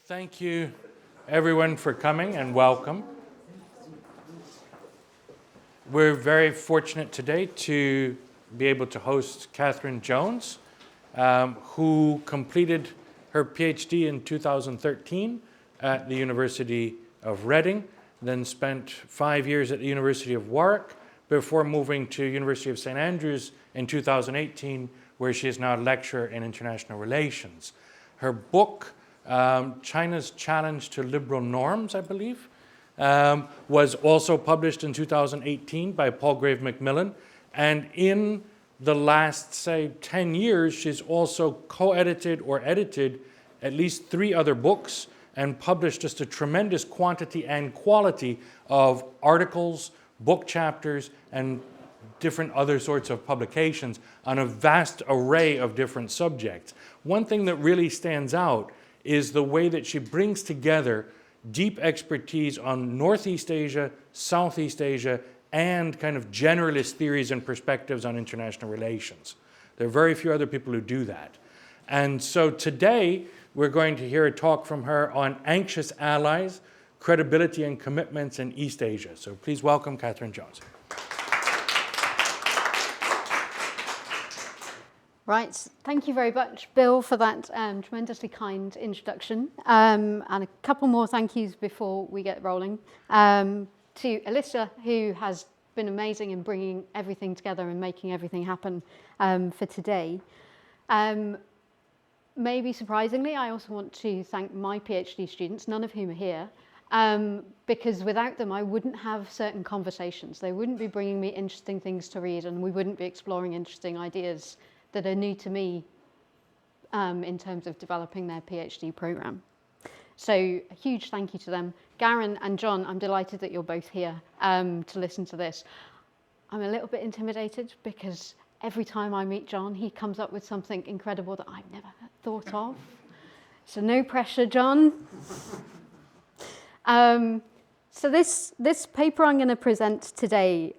Thank you, everyone, for coming and welcome. We're very fortunate today to be able to host Catherine Jones, who completed her PhD in 2013 at the University of Reading, then spent 5 years at the University of Warwick before moving to University of St. Andrews in 2018, where she is now a lecturer in international relations. Her book, China's Challenge to Liberal Norms, I believe, was also published in 2018 by Palgrave Macmillan. And in the last, say, 10 years, she's also co-edited or edited at least 3 other books and published just a tremendous quantity and quality of articles, book chapters, and different other sorts of publications on a vast array of different subjects. One thing that really stands out is the way that she brings together deep expertise on Northeast Asia, Southeast Asia, and kind of generalist theories and perspectives on international relations. There are very few other people who do that. And so today, we're going to hear a talk from her on anxious allies, credibility and commitments in East Asia. So please welcome Catherine Jones. Right, thank you very much, Bill, for that tremendously kind introduction. And a couple more thank yous before we get rolling. To Alyssa, who has been amazing in bringing everything together and making everything happen for today. Maybe surprisingly, I also want to thank my PhD students, none of whom are here, because without them, I wouldn't have certain conversations. They wouldn't be bringing me interesting things to read, and we wouldn't be exploring interesting ideas that are new to me in terms of developing their PhD program. So a huge thank you to them. Garen and John, I'm delighted that you're both here to listen to this. I'm a little bit intimidated because every time I meet John, he comes up with something incredible that I've never thought of. So no pressure, John. So this paper I'm going to present today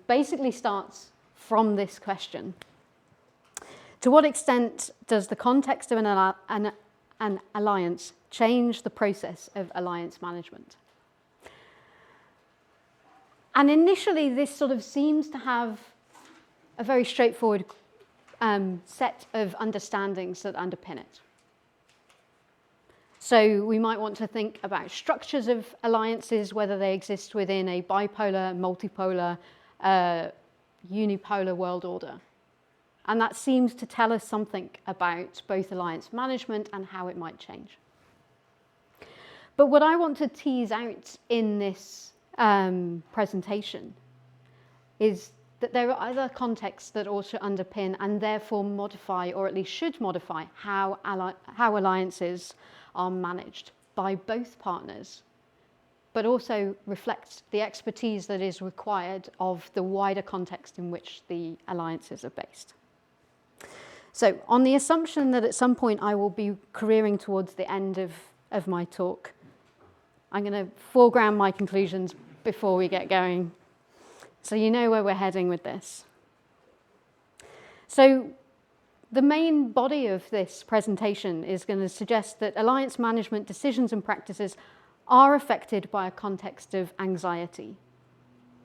basically starts from this question. To what extent does the context of an alliance change the process of alliance management? And initially, this sort of seems to have a very straightforward set of understandings that underpin it. So we might want to think about structures of alliances, whether they exist within a bipolar, multipolar, unipolar world order. And that seems to tell us something about both alliance management and how it might change. But what I want to tease out in this presentation is that there are other contexts that also underpin and therefore modify, or at least should modify, how alliances are managed by both partners, but also reflect the expertise that is required of the wider context in which the alliances are based. So on the assumption that at some point I will be careering towards the end of my talk, I'm going to foreground my conclusions before we get going, so you know where we're heading with this. So the main body of this presentation is going to suggest that alliance management decisions and practices are affected by a context of anxiety,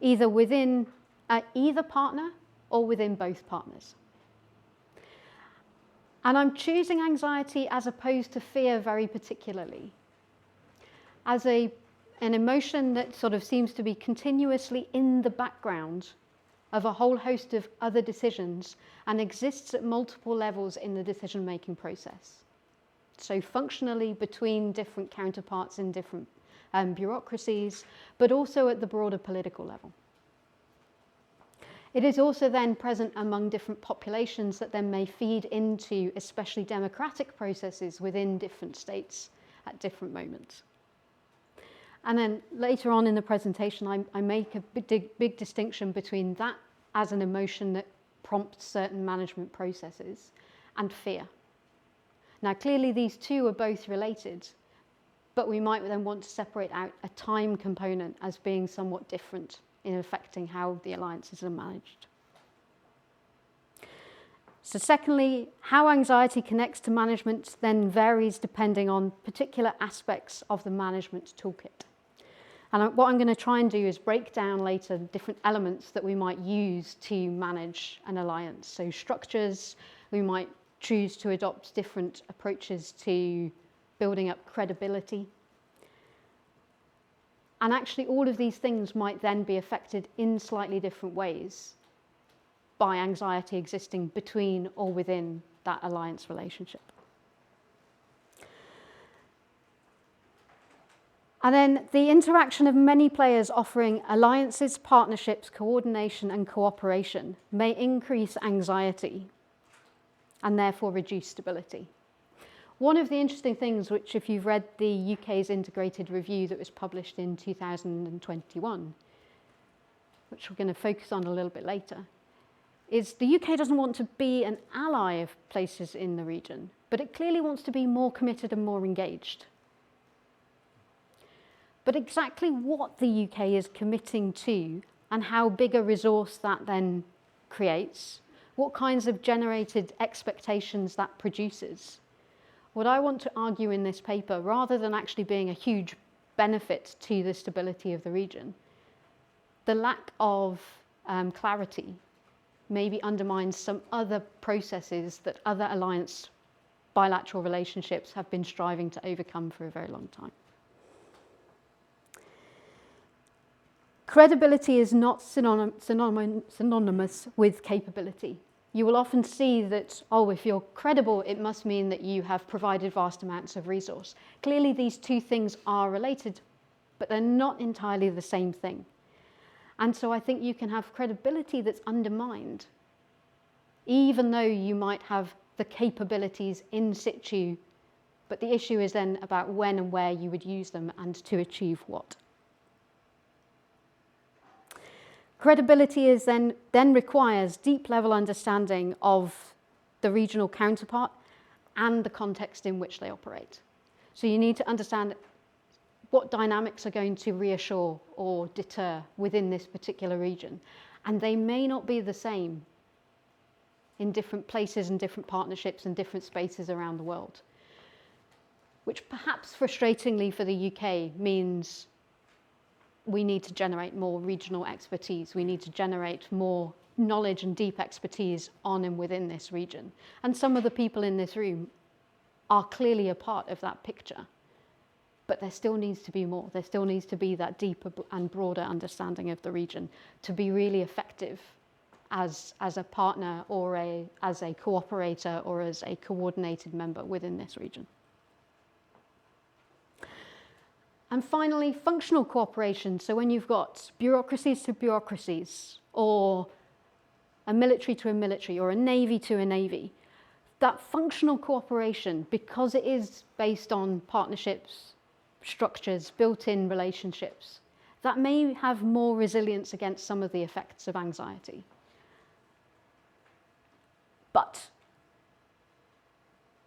either within either partner or within both partners. And I'm choosing anxiety as opposed to fear very particularly, as an emotion that sort of seems to be continuously in the background of a whole host of other decisions and exists at multiple levels in the decision-making process. So functionally between different counterparts in different bureaucracies, but also at the broader political level. It is also then present among different populations that then may feed into especially democratic processes within different states at different moments. And then later on in the presentation, I make a big distinction between that as an emotion that prompts certain management processes and fear. Now, clearly these two are both related, but we might then want to separate out a time component as being somewhat different in affecting how the alliances are managed. So secondly, how anxiety connects to management then varies depending on particular aspects of the management toolkit. And what I'm going to try and do is break down later different elements that we might use to manage an alliance. So structures, we might choose to adopt different approaches to building up credibility. And actually all of these things might then be affected in slightly different ways by anxiety existing between or within that alliance relationship. And then the interaction of many players offering alliances, partnerships, coordination and cooperation may increase anxiety and therefore reduce stability. One of the interesting things, which if you've read the UK's integrated review that was published in 2021, which we're going to focus on a little bit later, is the UK doesn't want to be an ally of places in the region, but it clearly wants to be more committed and more engaged. But exactly what the UK is committing to and how big a resource that then creates, what kinds of generated expectations that produces, what I want to argue in this paper, rather than actually being a huge benefit to the stability of the region, the lack of clarity maybe undermines some other processes that other alliance bilateral relationships have been striving to overcome for a very long time. Credibility is not synonymous with capability. You will often see that, oh, if you're credible, it must mean that you have provided vast amounts of resource. Clearly, these two things are related, but they're not entirely the same thing. And so I think you can have credibility that's undermined, even though you might have the capabilities in situ, but the issue is then about when and where you would use them and to achieve what. Credibility is then requires deep level understanding of the regional counterpart and the context in which they operate. So you need to understand what dynamics are going to reassure or deter within this particular region. And they may not be the same in different places and different partnerships and different spaces around the world, which perhaps frustratingly for the UK means we need to generate more regional expertise. We need to generate more knowledge and deep expertise on and within this region. And some of the people in this room are clearly a part of that picture. But there still needs to be more. There still needs to be that deeper and broader understanding of the region to be really effective as a partner or as a cooperator or as a coordinated member within this region. And finally, functional cooperation. So when you've got bureaucracies to bureaucracies, or a military to a military, or a navy to a navy, that functional cooperation, because it is based on partnerships, structures, built-in relationships, that may have more resilience against some of the effects of anxiety. But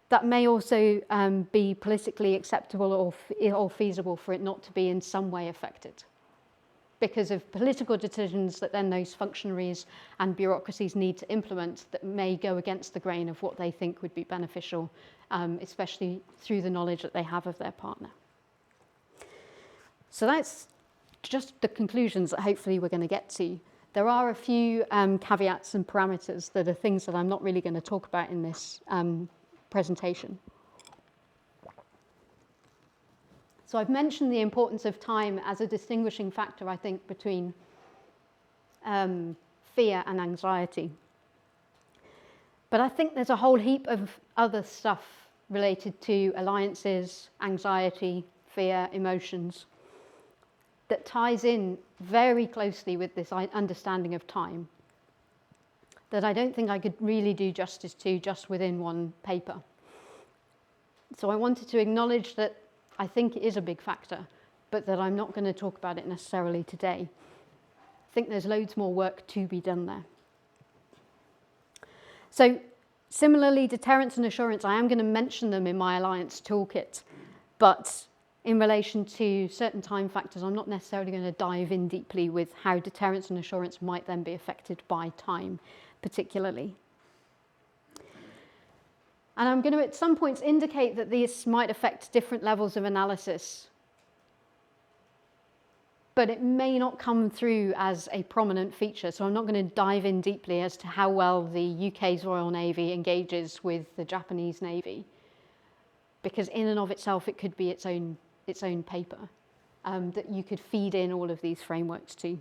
that may also be politically acceptable or feasible for it not to be in some way affected because of political decisions that then those functionaries and bureaucracies need to implement that may go against the grain of what they think would be beneficial, especially through the knowledge that they have of their partner. So that's just the conclusions that hopefully we're going to get to. There are a few caveats and parameters that are things that I'm not really going to talk about in this presentation. So I've mentioned the importance of time as a distinguishing factor, I think, between fear and anxiety. But I think there's a whole heap of other stuff related to alliances, anxiety, fear, emotions, that ties in very closely with this understanding of time that I don't think I could really do justice to just within one paper. So I wanted to acknowledge that I think it is a big factor, but that I'm not going to talk about it necessarily today. I think there's loads more work to be done there. So similarly, deterrence and assurance, I am going to mention them in my alliance toolkit, but in relation to certain time factors, I'm not necessarily going to dive in deeply with how deterrence and assurance might then be affected by time, particularly. And I'm going to at some points indicate that this might affect different levels of analysis, but it may not come through as a prominent feature. So I'm not going to dive in deeply as to how well the UK's Royal Navy engages with the Japanese Navy, because in and of itself it could be its own paper that you could feed in all of these frameworks to.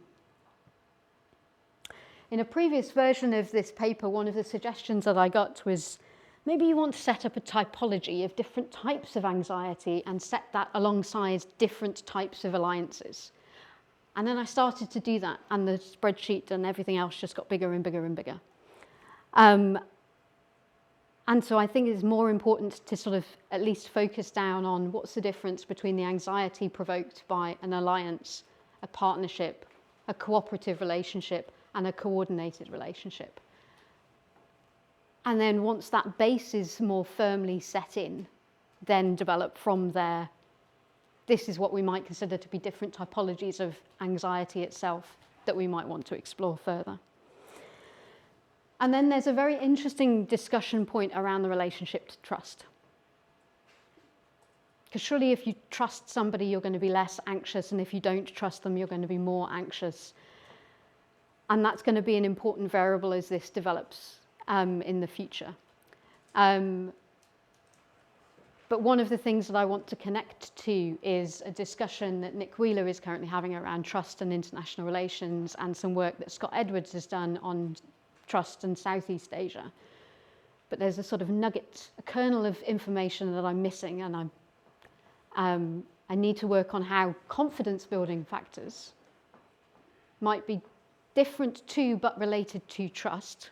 In a previous version of this paper, one of the suggestions that I got was, maybe you want to set up a typology of different types of anxiety and set that alongside different types of alliances. And then I started to do that, and the spreadsheet and everything else just got bigger and bigger and bigger. And so I think it's more important to sort of at least focus down on what's the difference between the anxiety provoked by an alliance, a partnership, a cooperative relationship, and a coordinated relationship. And then once that base is more firmly set in, then develop from there. This is what we might consider to be different typologies of anxiety itself that we might want to explore further. And then there's a very interesting discussion point around the relationship to trust. Because surely if you trust somebody, you're going to be less anxious, and if you don't trust them, you're going to be more anxious. And that's going to be an important variable as this develops in the future. But one of the things that I want to connect to is a discussion that Nick Wheeler is currently having around trust and international relations, and some work that Scott Edwards has done on trust and Southeast Asia. But there's a sort of nugget, a kernel of information that I'm missing, and I need to work on how confidence building factors might be different to but related to trust,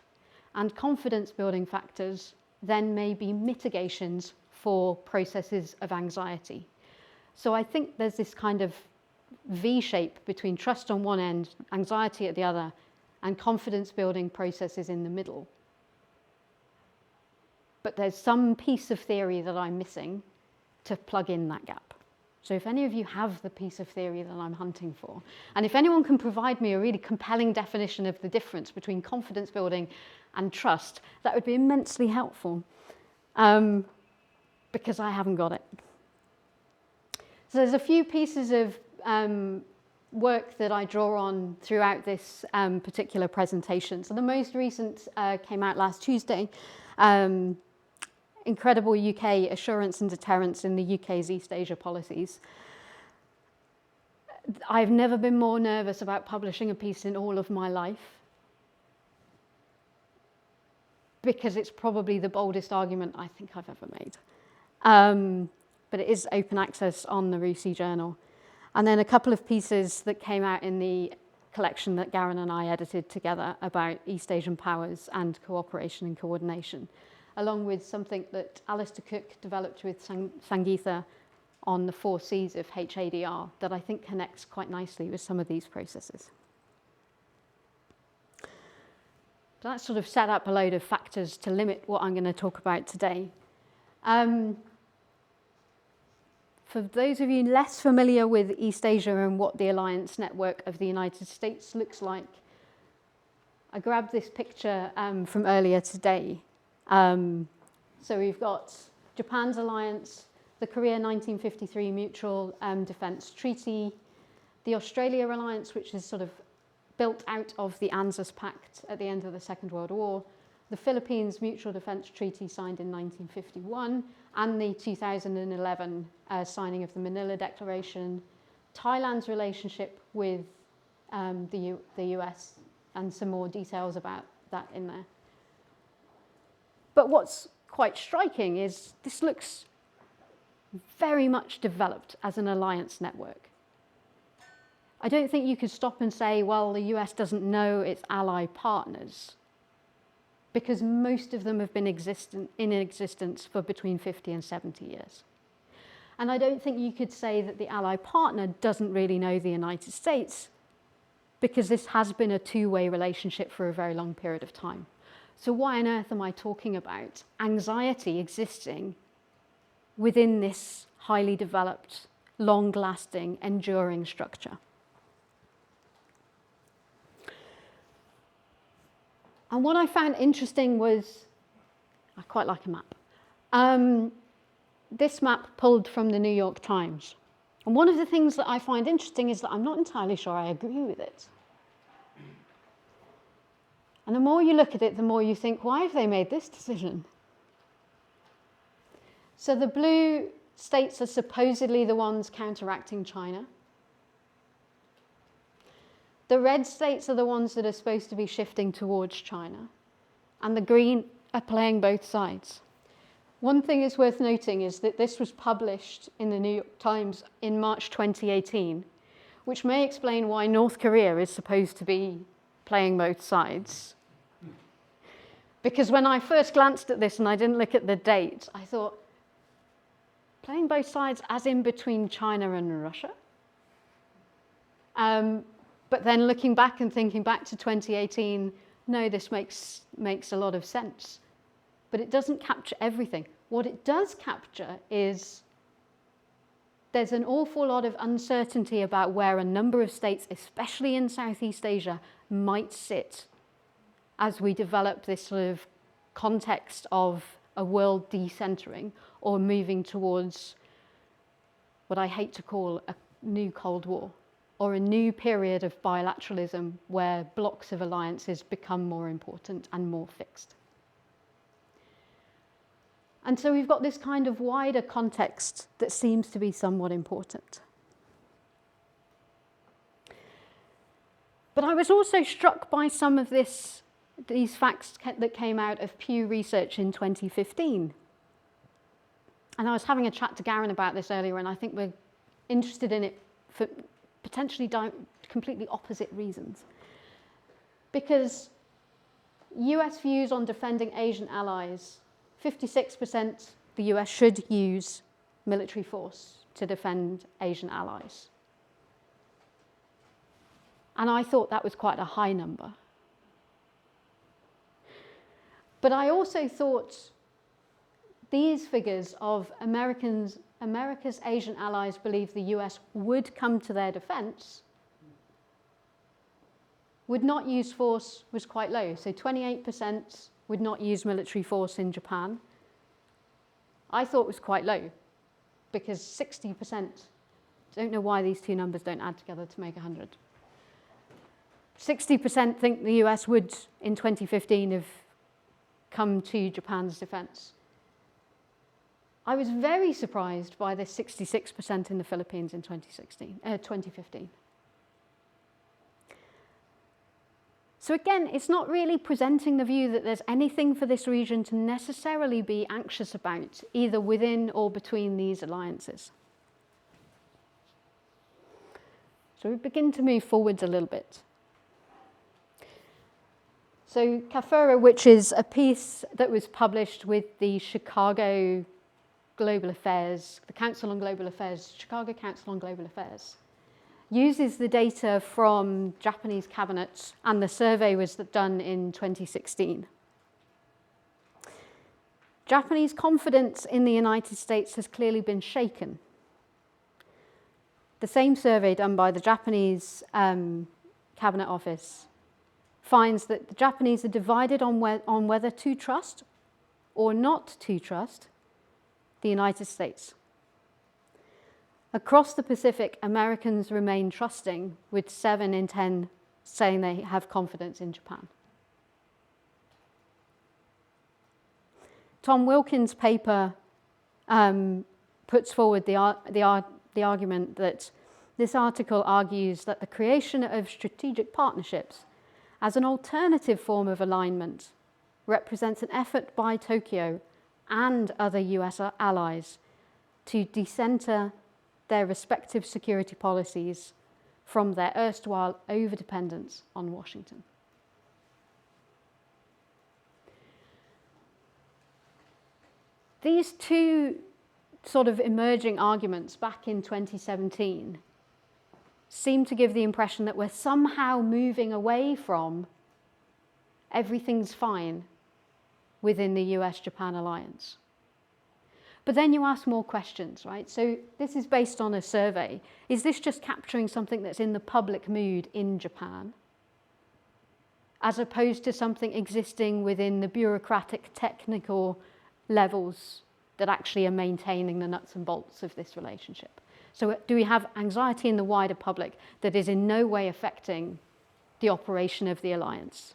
and confidence building factors then may be mitigations for processes of anxiety. So I think there's this kind of V shape between trust on one end, anxiety at the other, and confidence building processes in the middle. But there's some piece of theory that I'm missing to plug in that gap. So if any of you have the piece of theory that I'm hunting for, and if anyone can provide me a really compelling definition of the difference between confidence building and trust, that would be immensely helpful. Because I haven't got it. So there's a few pieces of work that I draw on throughout this particular presentation. So the most recent came out last Tuesday. Incredible UK assurance and deterrence in the UK's East Asia policies. I've never been more nervous about publishing a piece in all of my life, because it's probably the boldest argument I think I've ever made. But it is open access on the RUSI journal. And then a couple of pieces that came out in the collection that Garen and I edited together about East Asian powers and cooperation and coordination, along with something that Alistair Cook developed with Sangeetha on the 4 Cs of HADR that I think connects quite nicely with some of these processes. So that sort of set up a load of factors to limit what I'm going to talk about today. For those of you less familiar with East Asia and what the alliance network of the United States looks like, I grabbed this picture from earlier today. So we've got Japan's alliance, the Korea 1953 Mutual Defence Treaty, the Australia alliance, which is sort of built out of the ANZUS Pact at the end of the Second World War, the Philippines Mutual Defence Treaty signed in 1951, and the 2011 signing of the Manila Declaration, Thailand's relationship with the US, and some more details about that in there. But what's quite striking is this looks very much developed as an alliance network. I don't think you could stop and say, well, the US doesn't know its ally partners, because most of them have been in existence for between 50 and 70 years. And I don't think you could say that the ally partner doesn't really know the United States, because this has been a two-way relationship for a very long period of time. So why on earth am I talking about anxiety existing within this highly developed, long-lasting, enduring structure? And what I found interesting was, I quite like a map. This map pulled from the New York Times. And one of the things that I find interesting is that I'm not entirely sure I agree with it. And the more you look at it, the more you think, why have they made this decision? So the blue states are supposedly the ones counteracting China. The red states are the ones that are supposed to be shifting towards China. And the green are playing both sides. One thing is worth noting is that this was published in the New York Times in March 2018, which may explain why North Korea is supposed to be playing both sides. Because when I first glanced at this and I didn't look at the date, I thought, playing both sides as in between China and Russia? But then looking back and thinking back to 2018, no, this makes a lot of sense. But it doesn't capture everything. What it does capture is there's an awful lot of uncertainty about where a number of states, especially in Southeast Asia, might sit as we develop this sort of context of a world decentering or moving towards what I hate to call a new Cold War, or a new period of bilateralism where blocks of alliances become more important and more fixed. And so we've got this kind of wider context that seems to be somewhat important. But I was also struck by some of these facts that came out of Pew Research in 2015. And I was having a chat to Garen about this earlier, and I think we're interested in it for potentially completely opposite reasons. Because US views on defending Asian allies, 56% the US should use military force to defend Asian allies. And I thought that was quite a high number. But I also thought these figures of America's Asian allies believe the US would come to their defense, would not use force was quite low. So 28% would not use military force in Japan. I thought was quite low because 60%, don't know why these two numbers don't add together to make 100. 60% think the US would, in 2015, have come to Japan's defense. I was very surprised by the 66% in the Philippines in 2015. So again, it's not really presenting the view that there's anything for this region to necessarily be anxious about, either within or between these alliances. So we begin to move forwards a little bit. So Kafura, which is a piece that was published with the Chicago Global Affairs, the Council on Global Affairs, Chicago Council on Global Affairs, uses the data from Japanese cabinets, and the survey was done in 2016. Japanese confidence in the United States has clearly been shaken. The same survey done by the Japanese Cabinet Office finds that the Japanese are divided on whether to trust or not to trust the United States. Across the Pacific, Americans remain trusting, with 7 in 10 saying they have confidence in Japan. Tom Wilkins' paper puts forward the argument that this article argues that the creation of strategic partnerships as an alternative form of alignment represents an effort by Tokyo and other US allies to decenter their respective security policies from their erstwhile overdependence on Washington. These two sort of emerging arguments back in 2017 seem to give the impression that we're somehow moving away from everything's fine within the US-Japan alliance. But then you ask more questions, right? So this is based on a survey. Is this just capturing something that's in the public mood in Japan, as opposed to something existing within the bureaucratic, technical levels that actually are maintaining the nuts and bolts of this relationship. So do we have anxiety in the wider public that is in no way affecting the operation of the alliance?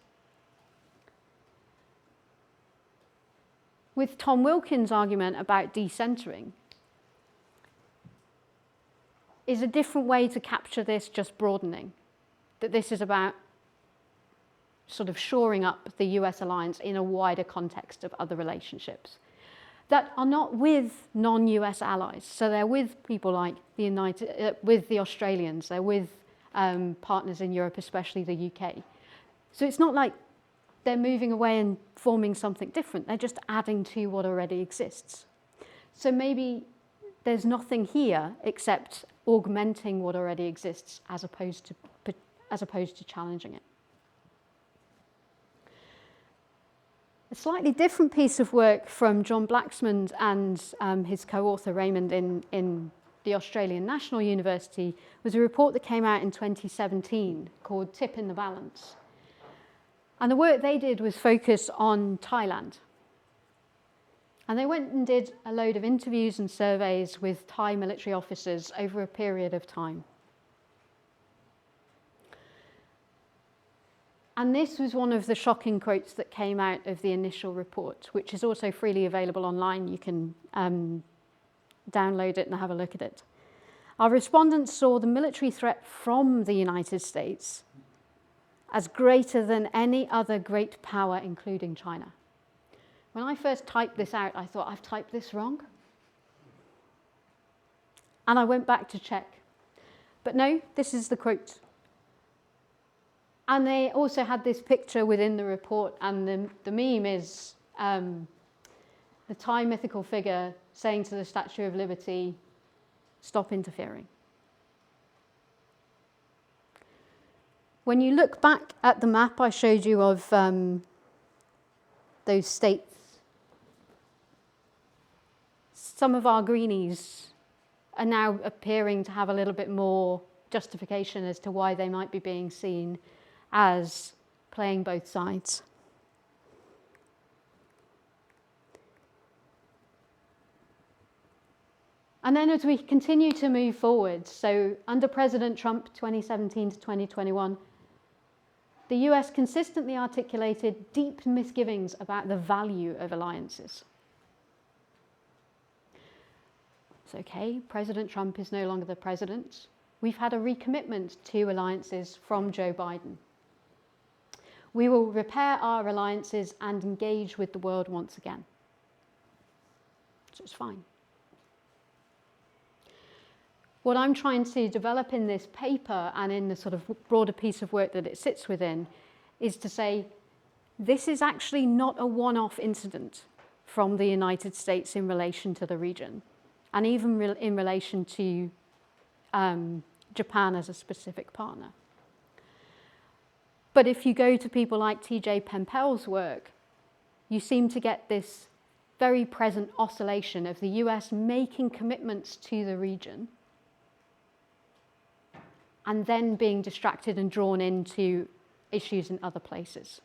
With Tom Wilkins' argument about decentering, is a different way to capture this just broadening? That this is about sort of shoring up the US alliance in a wider context of other relationships that are not with non-US allies. So they're with people like with the Australians, they're with partners in Europe, especially the UK. So it's not like they're moving away and forming something different. They're just adding to what already exists. So maybe there's nothing here except augmenting what already exists as opposed to challenging it. A slightly different piece of work from John Blacksmond and his co-author Raymond in the Australian National University was a report that came out in 2017 called Tip in the Balance. And the work they did was focus on Thailand. And they went and did a load of interviews and surveys with Thai military officers over a period of time. And this was one of the shocking quotes that came out of the initial report, which is also freely available online. You can download it and have a look at it. Our respondents saw the military threat from the United States as greater than any other great power, including China. When I first typed this out, I thought, I've typed this wrong. And I went back to check. But no, this is the quote. And they also had this picture within the report, and the meme is the Thai mythical figure saying to the Statue of Liberty, "Stop interfering." When you look back at the map I showed you of those states, some of our greenies are now appearing to have a little bit more justification as to why they might be being seen as playing both sides. And then as we continue to move forward, so under President Trump, 2017 to 2021, the US consistently articulated deep misgivings about the value of alliances. It's okay, President Trump is no longer the president. We've had a recommitment to alliances from Joe Biden. We will repair our alliances and engage with the world once again. So it's fine. What I'm trying to develop in this paper and in the sort of broader piece of work that it sits within is to say, this is actually not a one-off incident from the United States in relation to the region, and even in relation to Japan as a specific partner. But if you go to people like T.J. Pempel's work, you seem to get this very present oscillation of the US making commitments to the region and then being distracted and drawn into issues in other places.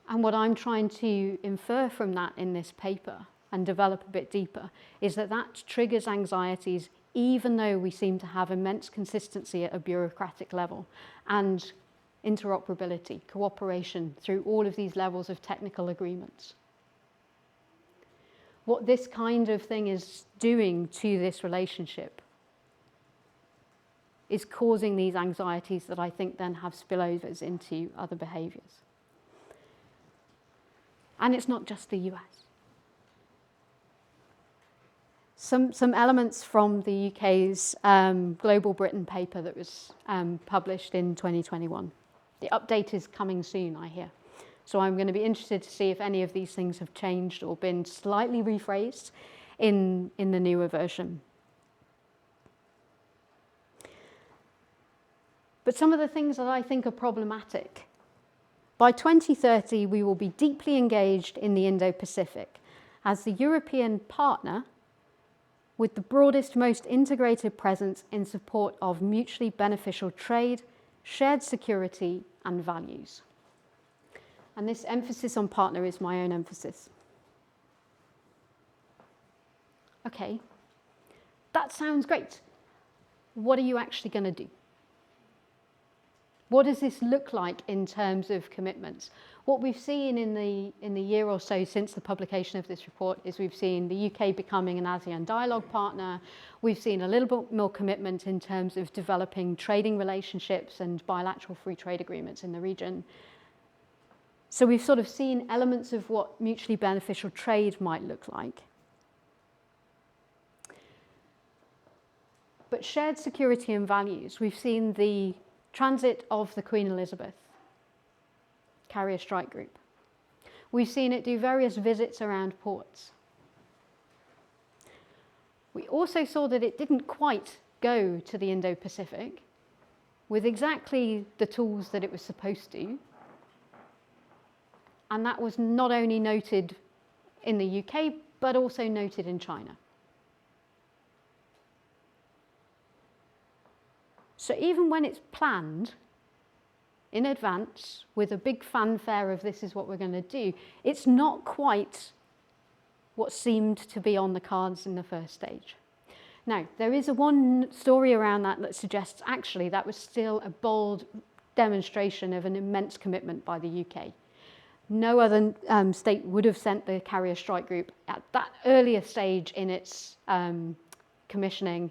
And what I'm trying to infer from that in this paper and develop a bit deeper is that that triggers anxieties even though we seem to have immense consistency at a bureaucratic level and interoperability, cooperation through all of these levels of technical agreements. What this kind of thing is doing to this relationship is causing these anxieties that I think then have spillovers into other behaviours. And it's not just the US. Some elements from the UK's Global Britain paper that was published in 2021. The update is coming soon, I hear. So I'm going to be interested to see if any of these things have changed or been slightly rephrased in the newer version. But some of the things that I think are problematic. By 2030, we will be deeply engaged in the Indo-Pacific as the European partner with the broadest, most integrated presence in support of mutually beneficial trade, shared security, and values. And this emphasis on partner is my own emphasis. Okay, that sounds great. What are you actually going to do? What does this look like in terms of commitments? What we've seen in the year or so since the publication of this report is we've seen the UK becoming an ASEAN dialogue partner. We've seen a little bit more commitment in terms of developing trading relationships and bilateral free trade agreements in the region. So we've sort of seen elements of what mutually beneficial trade might look like. But shared security and values, we've seen the transit of the Queen Elizabeth carrier strike group. We've seen it do various visits around ports. We also saw that it didn't quite go to the Indo-Pacific with exactly the tools that it was supposed to. And that was not only noted in the UK, but also noted in China. So even when it's planned in advance with a big fanfare of this is what we're going to do, it's not quite what seemed to be on the cards in the first stage. Now, there is one story around that suggests actually that was still a bold demonstration of an immense commitment by the UK. No other state would have sent the carrier strike group at that earlier stage in its commissioning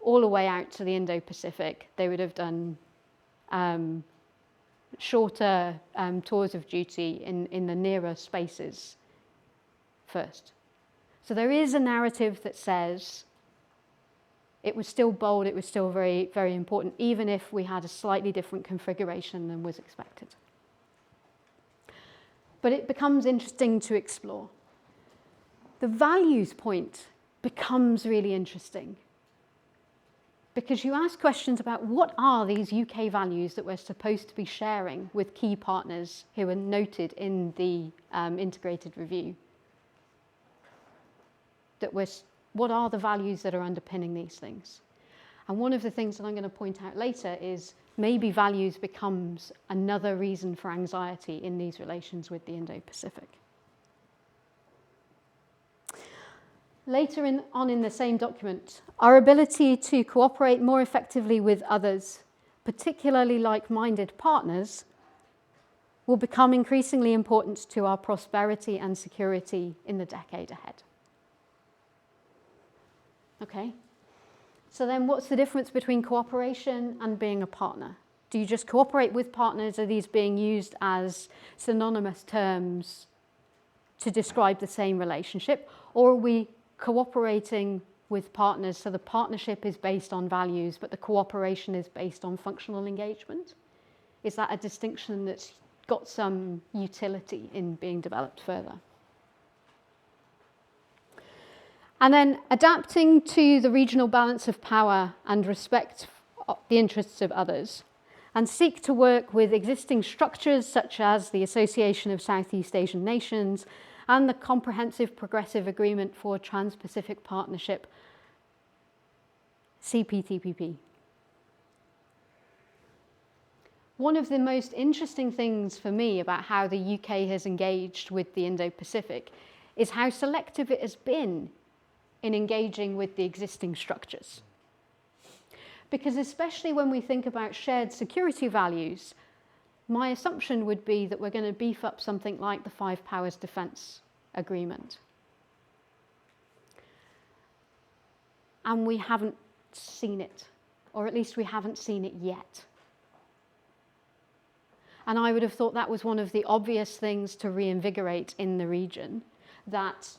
all the way out to the Indo-Pacific. They would have done shorter tours of duty in the nearer spaces first. So there is a narrative that says it was still bold, it was still very, very important, even if we had a slightly different configuration than was expected. But it becomes interesting to explore. The values point becomes really interesting because you ask questions about what are these UK values that we're supposed to be sharing with key partners who are noted in the integrated review. What are the values that are underpinning these things? And one of the things that I'm going to point out later is maybe values becomes another reason for anxiety in these relations with the Indo-Pacific. Later on in the same document, our ability to cooperate more effectively with others, particularly like-minded partners, will become increasingly important to our prosperity and security in the decade ahead. Okay, so then what's the difference between cooperation and being a partner? Do you just cooperate with partners? Are these being used as synonymous terms to describe the same relationship? Or are we cooperating with partners so the partnership is based on values, but the cooperation is based on functional engagement? Is that a distinction that's got some utility in being developed further? And then adapting to the regional balance of power and respect the interests of others, and seek to work with existing structures such as the Association of Southeast Asian Nations and the Comprehensive Progressive Agreement for Trans-Pacific Partnership, CPTPP. One of the most interesting things for me about how the UK has engaged with the Indo-Pacific is how selective it has been in engaging with the existing structures. Because especially when we think about shared security values, my assumption would be that we're going to beef up something like the Five Powers Defence Agreement. And we haven't seen it, or at least we haven't seen it yet. And I would have thought that was one of the obvious things to reinvigorate in the region, that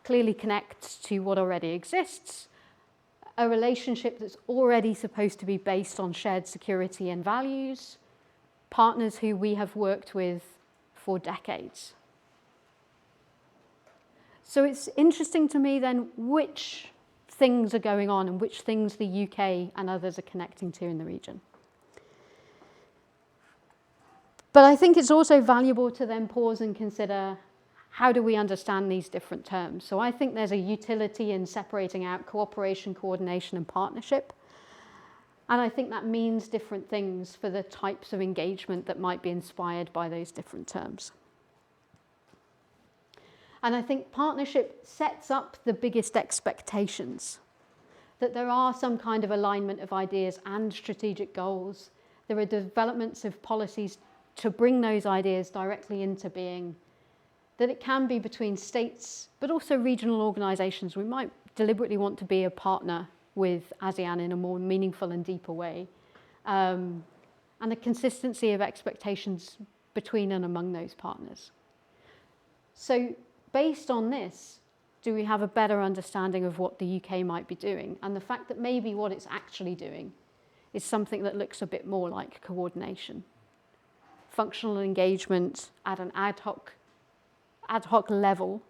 clearly connects to what already exists, a relationship that's already supposed to be based on shared security and values, partners who we have worked with for decades. So it's interesting to me then which things are going on and which things the UK and others are connecting to in the region. But I think it's also valuable to then pause and consider, how do we understand these different terms? So I think there's a utility in separating out cooperation, coordination, and partnership. And I think that means different things for the types of engagement that might be inspired by those different terms. And I think partnership sets up the biggest expectations, that there are some kind of alignment of ideas and strategic goals. There are developments of policies to bring those ideas directly into being, that it can be between states, but also regional organisations. We might deliberately want to be a partner with ASEAN in a more meaningful and deeper way. And a consistency of expectations between and among those partners. So based on this, do we have a better understanding of what the UK might be doing? And the fact that maybe what it's actually doing is something that looks a bit more like coordination. Functional engagement at an ad hoc level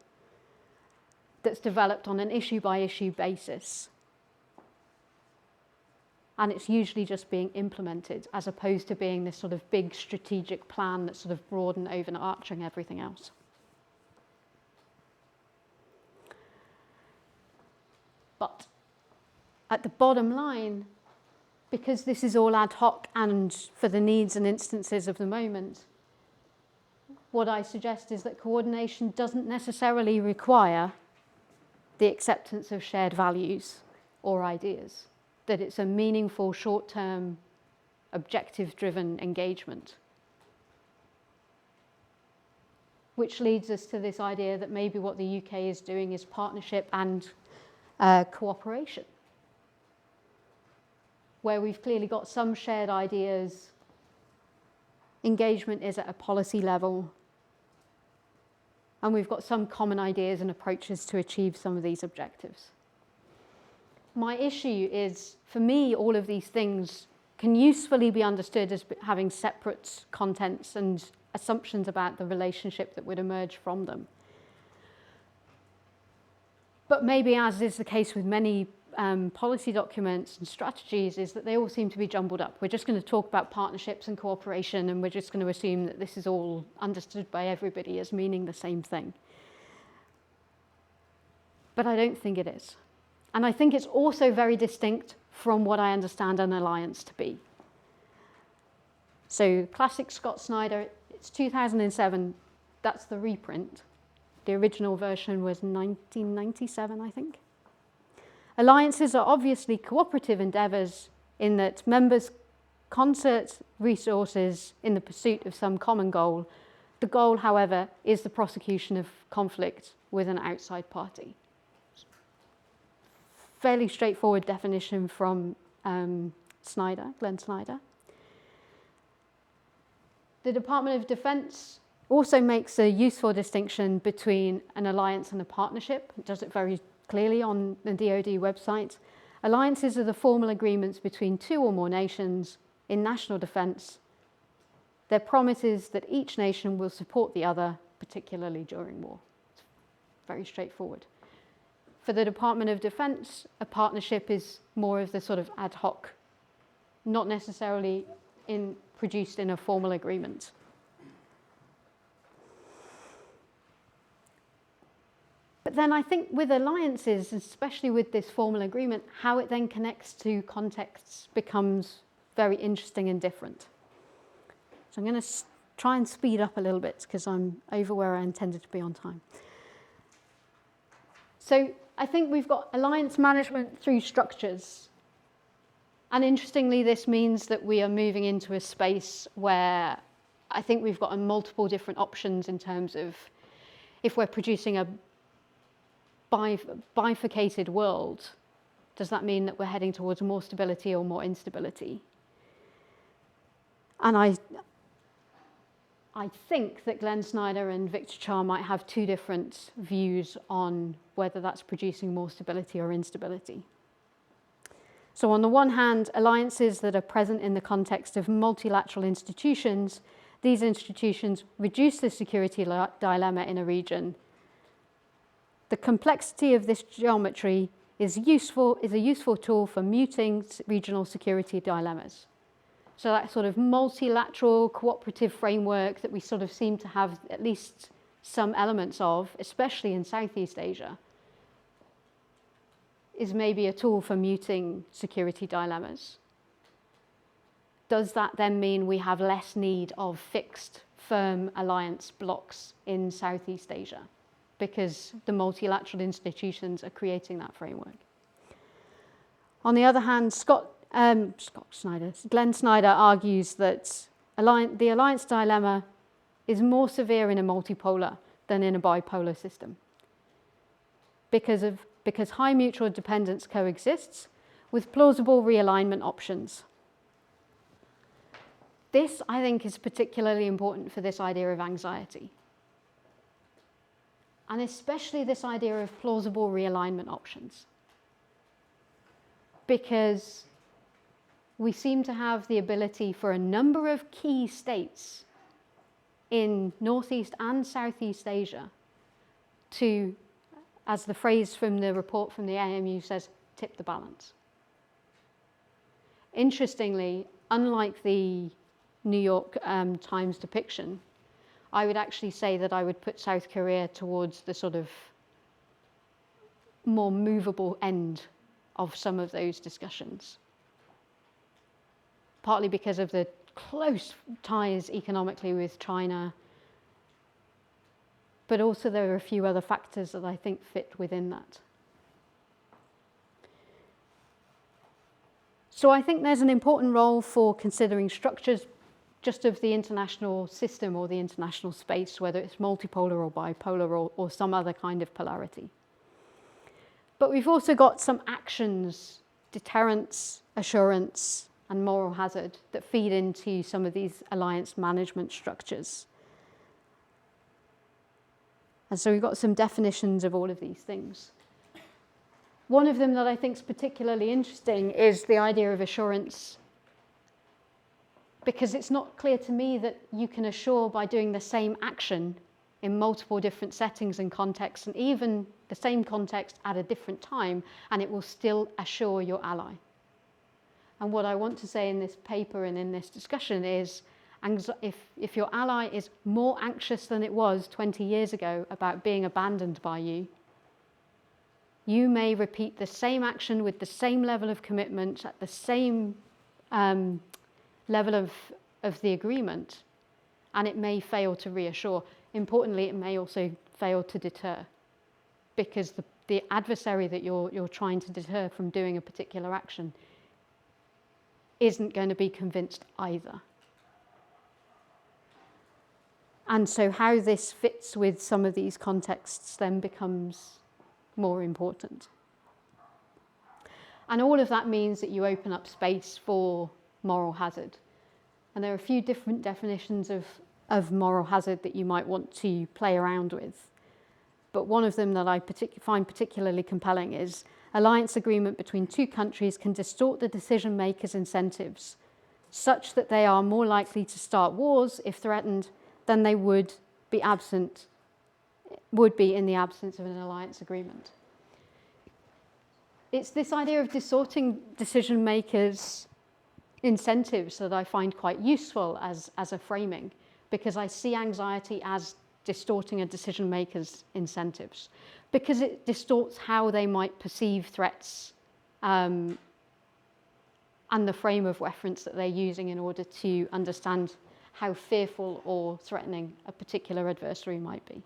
that's developed on an issue-by-issue basis. And it's usually just being implemented as opposed to being this sort of big strategic plan that's sort of broad and overarching everything else. But at the bottom line, because this is all ad hoc and for the needs and instances of the moment, what I suggest is that coordination doesn't necessarily require the acceptance of shared values or ideas, that it's a meaningful, short-term, objective-driven engagement. Which leads us to this idea that maybe what the UK is doing is partnership and cooperation, where we've clearly got some shared ideas, engagement is at a policy level, and we've got some common ideas and approaches to achieve some of these objectives. My issue is, for me, all of these things can usefully be understood as having separate contents and assumptions about the relationship that would emerge from them. But maybe, as is the case with many policy documents and strategies, is that they all seem to be jumbled up. We're just going to talk about partnerships and cooperation, and we're just going to assume that this is all understood by everybody as meaning the same thing. But I don't think it is. And I think it's also very distinct from what I understand an alliance to be. So classic Scott Snyder, it's 2007, that's the reprint. The original version was 1997, I think. Alliances are obviously cooperative endeavours in that members concert resources in the pursuit of some common goal. The goal, however, is the prosecution of conflict with an outside party. Fairly straightforward definition from Glenn Snyder. The Department of Defence also makes a useful distinction between an alliance and a partnership. It does it very clearly on the DoD website. Alliances are the formal agreements between two or more nations in national defence. Their promise is that each nation will support the other, particularly during war. It's very straightforward. For the Department of Defence, a partnership is more of the sort of ad hoc, not necessarily produced in a formal agreement. But then I think with alliances, especially with this formal agreement, how it then connects to contexts becomes very interesting and different. So I'm going to try and speed up a little bit because I'm over where I intended to be on time. So I think we've got alliance management through structures. And interestingly, this means that we are moving into a space where I think we've got multiple different options in terms of if we're producing a bifurcated world, does that mean that we're heading towards more stability or more instability? And I think that Glenn Snyder and Victor Cha might have two different views on whether that's producing more stability or instability. So on the one hand, alliances that are present in the context of multilateral institutions, these institutions reduce the security dilemma in a region. The complexity of this geometry is a useful tool for muting regional security dilemmas. So that sort of multilateral cooperative framework that we sort of seem to have at least some elements of, especially in Southeast Asia, is maybe a tool for muting security dilemmas. Does that then mean we have less need of fixed, firm alliance blocks in Southeast Asia? because the multilateral institutions are creating that framework. On the other hand, Glenn Snyder argues that the alliance dilemma is more severe in a multipolar than in a bipolar system because high mutual dependence coexists with plausible realignment options. This, I think, is particularly important for this idea of anxiety, and especially this idea of plausible realignment options, because we seem to have the ability for a number of key states in Northeast and Southeast Asia to, as the phrase from the report from the AMU says, tip the balance. Interestingly, unlike the New York Times depiction, I would actually say that I would put South Korea towards the sort of more movable end of some of those discussions, partly because of the close ties economically with China, but also there are a few other factors that I think fit within that. So I think there's an important role for considering structures just of the international system or the international space, whether it's multipolar or bipolar or some other kind of polarity. But we've also got some actions, deterrence, assurance, and moral hazard that feed into some of these alliance management structures. And so we've got some definitions of all of these things. One of them that I think is particularly interesting is the idea of assurance, because it's not clear to me that you can assure by doing the same action in multiple different settings and contexts, and even the same context at a different time, and it will still assure your ally. And what I want to say in this paper and in this discussion is, if your ally is more anxious than it was 20 years ago about being abandoned by you, you may repeat the same action with the same level of commitment at the same level of the agreement, and it may fail to reassure. Importantly, it may also fail to deter, because the adversary that you're trying to deter from doing a particular action isn't going to be convinced either. And so how this fits with some of these contexts then becomes more important. And all of that means that you open up space for moral hazard. And there are a few different definitions of moral hazard that you might want to play around with. But one of them that I find particularly compelling is alliance agreement between two countries can distort the decision makers' incentives such that they are more likely to start wars if threatened than they would be in the absence of an alliance agreement. It's this idea of distorting decision makers' incentives that I find quite useful as a framing, because I see anxiety as distorting a decision maker's incentives, because it distorts how they might perceive threats and the frame of reference that they're using in order to understand how fearful or threatening a particular adversary might be.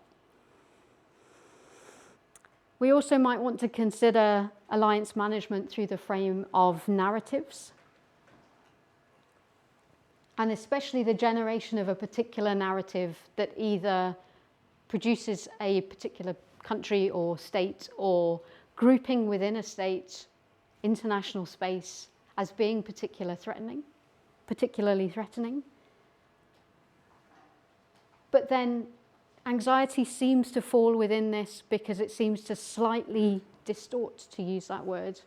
We also might want to consider alliance management through the frame of narratives, and especially the generation of a particular narrative that either produces a particular country or state or grouping within a state, international space, as being particularly threatening. But then anxiety seems to fall within this because it seems to slightly distort, to use that word,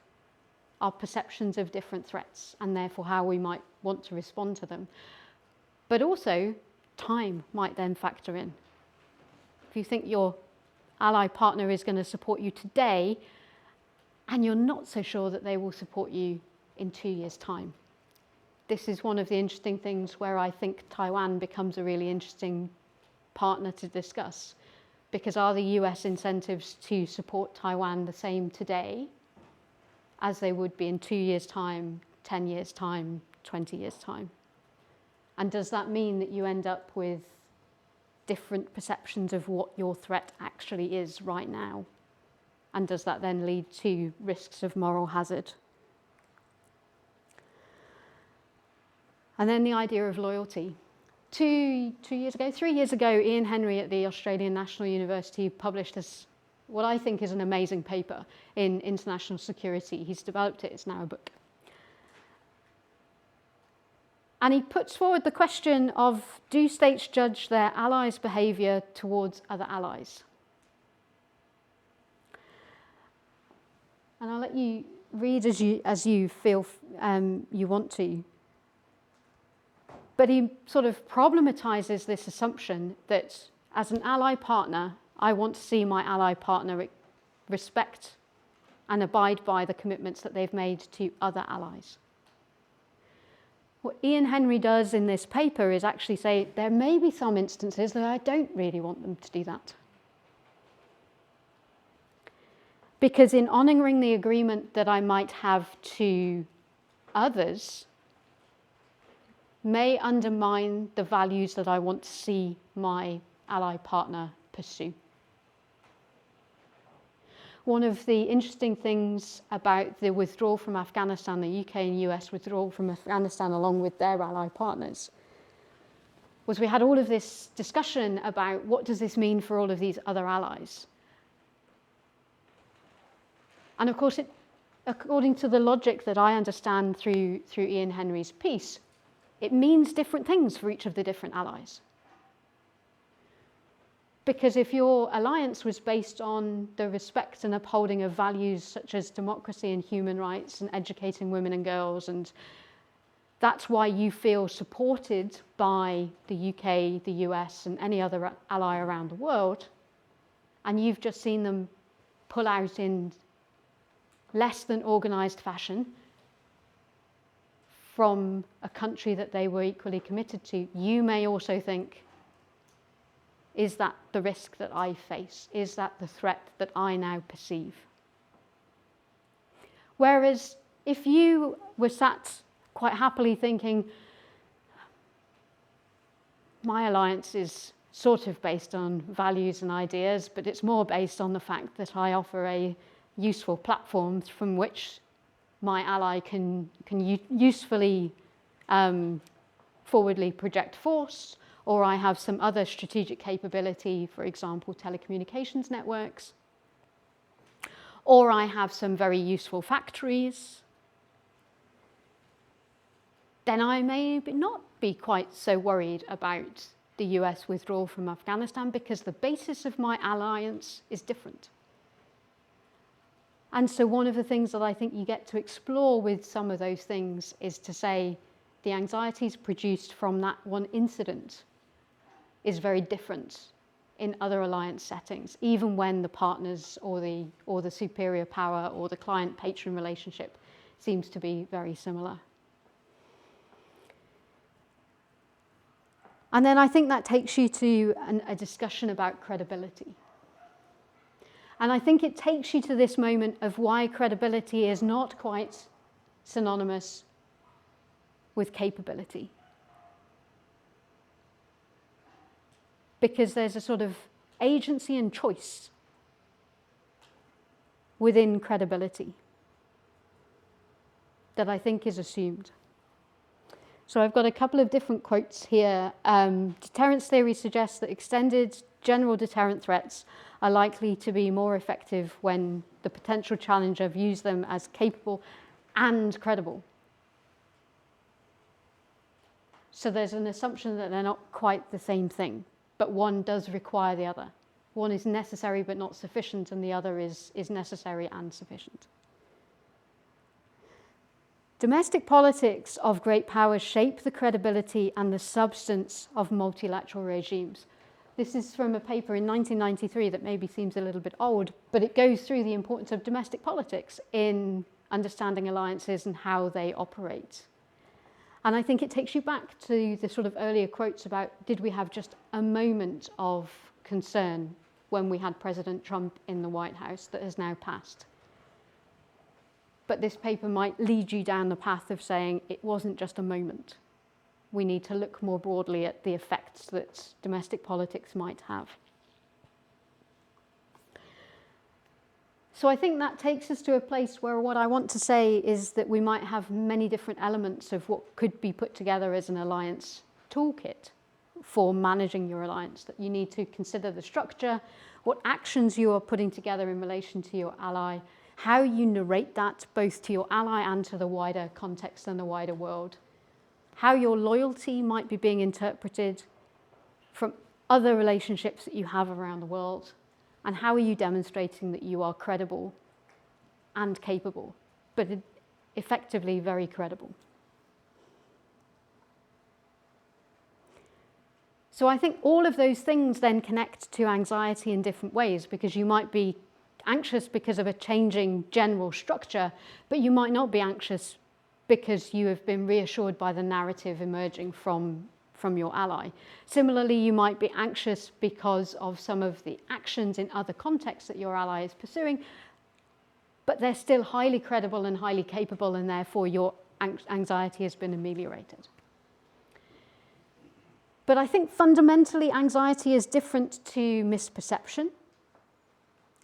our perceptions of different threats and therefore how we might want to respond to them. But also, time might then factor in. If you think your ally partner is going to support you today and you're not so sure that they will support you in 2 years' time. This is one of the interesting things where I think Taiwan becomes a really interesting partner to discuss, because are the US incentives to support Taiwan the same today as they would be in 2 years' time, 10 years' time, 20 years' time? And does that mean that you end up with different perceptions of what your threat actually is right now? And does that then lead to risks of moral hazard? And then the idea of loyalty. 3 years ago, Ian Henry at the Australian National University published this, what I think is an amazing paper in international security. He's developed it, it's now a book. And he puts forward the question of, do states judge their allies' behaviour towards other allies? And I'll let you read as you feel you want to. But he sort of problematizes this assumption that as an ally partner, I want to see my ally partner respect and abide by the commitments that they've made to other allies. What Ian Henry does in this paper is actually say there may be some instances that I don't really want them to do that. Because in honouring the agreement that I might have to others may undermine the values that I want to see my ally partner pursue. One of the interesting things about the withdrawal from Afghanistan, the UK and US withdrawal from Afghanistan along with their ally partners, was we had all of this discussion about what does this mean for all of these other allies. And of course, according to the logic that I understand through Ian Henry's piece, it means different things for each of the different allies. Because if your alliance was based on the respect and upholding of values such as democracy and human rights and educating women and girls, and that's why you feel supported by the UK, the US, and any other ally around the world, and you've just seen them pull out in less than organised fashion from a country that they were equally committed to, you may also think, is that the risk that I face? Is that the threat that I now perceive? Whereas if you were sat quite happily thinking, my alliance is sort of based on values and ideas, but it's more based on the fact that I offer a useful platform from which my ally can usefully forwardly project force, or I have some other strategic capability, for example, telecommunications networks, or I have some very useful factories, then I may not be quite so worried about the US withdrawal from Afghanistan because the basis of my alliance is different. And so one of the things that I think you get to explore with some of those things is to say the anxieties produced from that one incident is very different in other alliance settings, even when the partners or the superior power or the client-patron relationship seems to be very similar. And then I think that takes you to a discussion about credibility. And I think it takes you to this moment of why credibility is not quite synonymous with capability. Because there's a sort of agency and choice within credibility that I think is assumed. So I've got a couple of different quotes here. Deterrence theory suggests that extended general deterrent threats are likely to be more effective when the potential challenger views them as capable and credible. So there's an assumption that they're not quite the same thing, but one does require the other. One is necessary but not sufficient, and the other is necessary and sufficient. Domestic politics of great powers shape the credibility and the substance of multilateral regimes. This is from a paper in 1993 that maybe seems a little bit old, but it goes through the importance of domestic politics in understanding alliances and how they operate. And I think it takes you back to the sort of earlier quotes about, did we have just a moment of concern when we had President Trump in the White House that has now passed? But this paper might lead you down the path of saying it wasn't just a moment. we need to look more broadly at the effects that domestic politics might have. So I think that takes us to a place where what I want to say is that we might have many different elements of what could be put together as an alliance toolkit for managing your alliance, that you need to consider the structure, what actions you are putting together in relation to your ally, how you narrate that both to your ally and to the wider context and the wider world, how your loyalty might be being interpreted from other relationships that you have around the world, and how are you demonstrating that you are credible and capable, but effectively very credible. So I think all of those things then connect to anxiety in different ways, because you might be anxious because of a changing general structure, but you might not be anxious because you have been reassured by the narrative emerging from your ally. Similarly, you might be anxious because of some of the actions in other contexts that your ally is pursuing, but they're still highly credible and highly capable, and therefore your anxiety has been ameliorated. But I think fundamentally anxiety is different to misperception.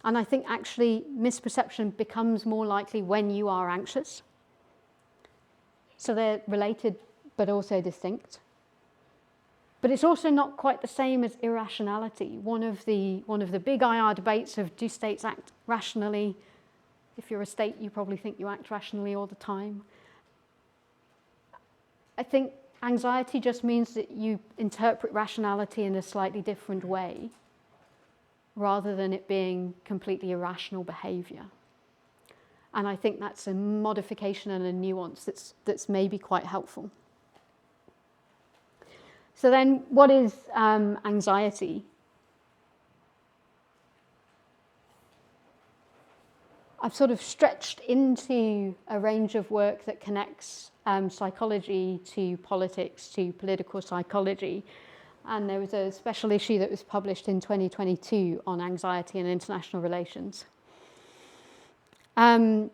And I think actually misperception becomes more likely when you are anxious. So they're related but also distinct. But it's also not quite the same as irrationality. One of the big IR debates of do states act rationally? If you're a state, you probably think you act rationally all the time. I think anxiety just means that you interpret rationality in a slightly different way, rather than it being completely irrational behavior. And I think that's a modification and a nuance that's maybe quite helpful. So then, what is anxiety? I've sort of stretched into a range of work that connects psychology to politics, to political psychology. And there was a special issue that was published in 2022 on anxiety and international relations. So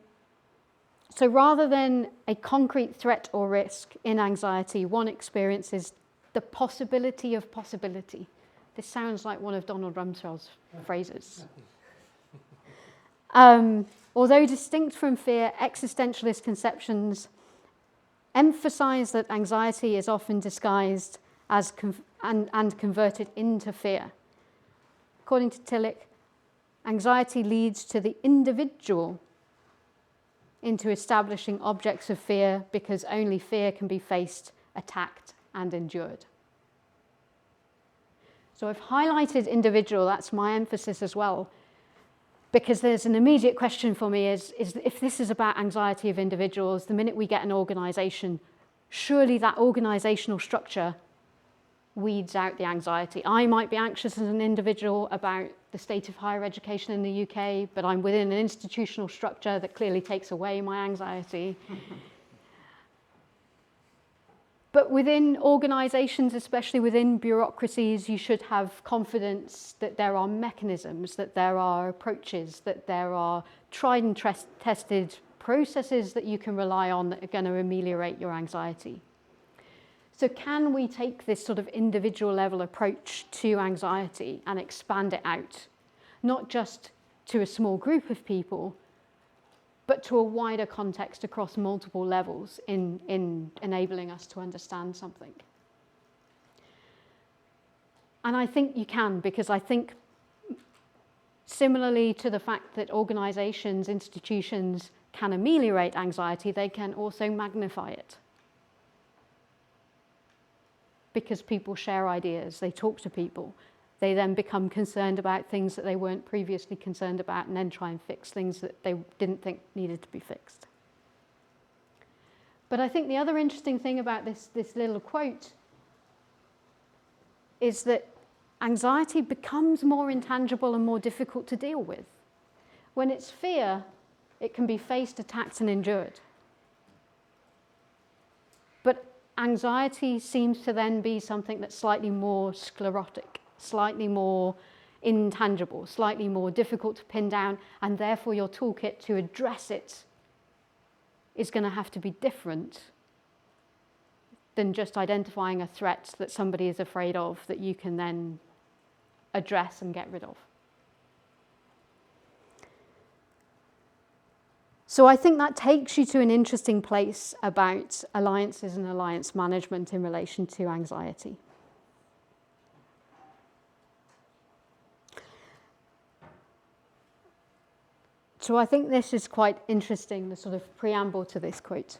rather than a concrete threat or risk in anxiety, one experiences the possibility of possibility. This sounds like one of Donald Rumsfeld's phrases. Although distinct from fear, existentialist conceptions emphasize that anxiety is often disguised as and converted into fear. According to Tillich, anxiety leads to the individual into establishing objects of fear because only fear can be faced, attacked, and endured. So I've highlighted individual, that's my emphasis as well, because there's an immediate question for me is if this is about anxiety of individuals, the minute we get an organisation, surely that organisational structure weeds out the anxiety. I might be anxious as an individual about the state of higher education in the UK, but I'm within an institutional structure that clearly takes away my anxiety. But within organisations, especially within bureaucracies, you should have confidence that there are mechanisms, that there are approaches, that there are tried and tested processes that you can rely on that are going to ameliorate your anxiety. So can we take this sort of individual level approach to anxiety and expand it out, not just to a small group of people, but to a wider context across multiple levels in enabling us to understand something? And I think you can, because I think similarly to the fact that organisations, institutions can ameliorate anxiety, they can also magnify it. Because people share ideas, they talk to people. They then become concerned about things that they weren't previously concerned about and then try and fix things that they didn't think needed to be fixed. But I think the other interesting thing about this little quote is that anxiety becomes more intangible and more difficult to deal with. When it's fear, it can be faced, attacked, and endured. But anxiety seems to then be something that's slightly more sclerotic, slightly more intangible, slightly more difficult to pin down, and therefore your toolkit to address it is going to have to be different than just identifying a threat that somebody is afraid of that you can then address and get rid of. So I think that takes you to an interesting place about alliances and alliance management in relation to anxiety. So I think this is quite interesting, the sort of preamble to this quote.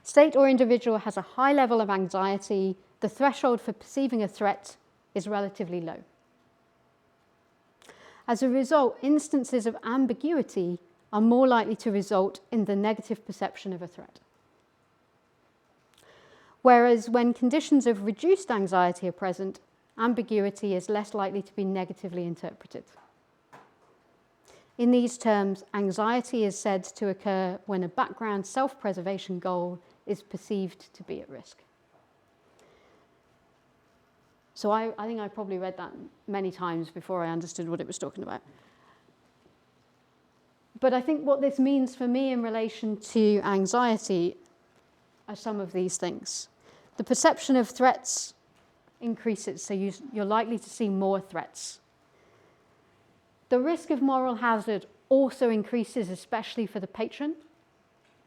State or individual has a high level of anxiety. The threshold for perceiving a threat is relatively low. As a result, instances of ambiguity are more likely to result in the negative perception of a threat. Whereas when conditions of reduced anxiety are present, ambiguity is less likely to be negatively interpreted. In these terms, anxiety is said to occur when a background self-preservation goal is perceived to be at risk. So I think I probably read that many times before I understood what it was talking about. But I think what this means for me in relation to anxiety are some of these things. The perception of threats increases, so you're likely to see more threats. The risk of moral hazard also increases, especially for the patron,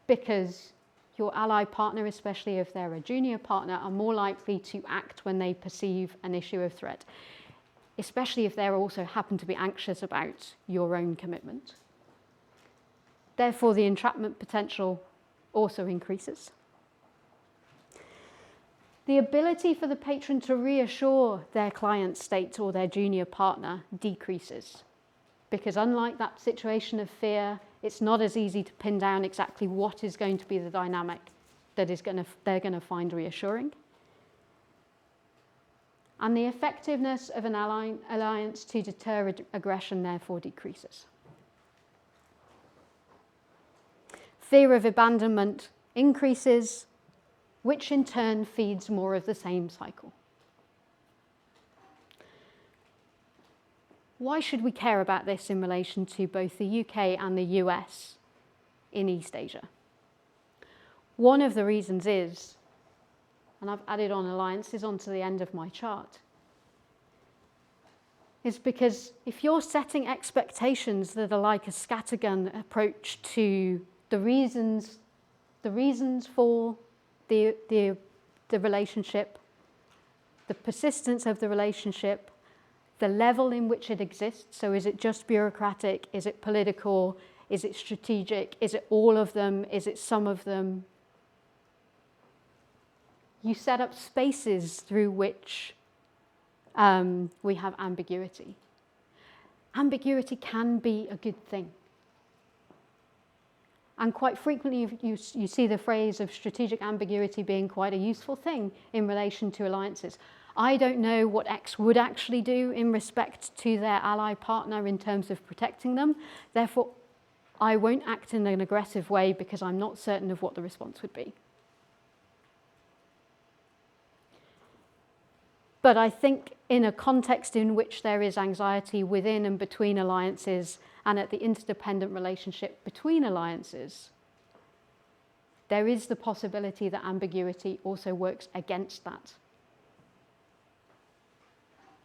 because your ally partner, especially if they're a junior partner, are more likely to act when they perceive an issue of threat, especially if they also happen to be anxious about your own commitment. Therefore, the entrapment potential also increases. The ability for the patron to reassure their client state or their junior partner decreases, because unlike that situation of fear, it's not as easy to pin down exactly what is going to be the dynamic that they're going to find reassuring. And the effectiveness of an alliance to deter aggression therefore decreases. Fear of abandonment increases, which in turn feeds more of the same cycle. Why should we care about this in relation to both the UK and the US in East Asia? One of the reasons is, and I've added on alliances onto the end of my chart, is because if you're setting expectations that are like a scattergun approach to the reasons for the relationship, the persistence of the relationship, the level in which it exists, so is it just bureaucratic, is it political, is it strategic, is it all of them, is it some of them? You set up spaces through which we have ambiguity. Ambiguity can be a good thing. And quite frequently you see the phrase of strategic ambiguity being quite a useful thing in relation to alliances. I don't know what X would actually do in respect to their ally partner in terms of protecting them. Therefore, I won't act in an aggressive way because I'm not certain of what the response would be. But I think in a context in which there is anxiety within and between alliances and at the interdependent relationship between alliances, there is the possibility that ambiguity also works against that.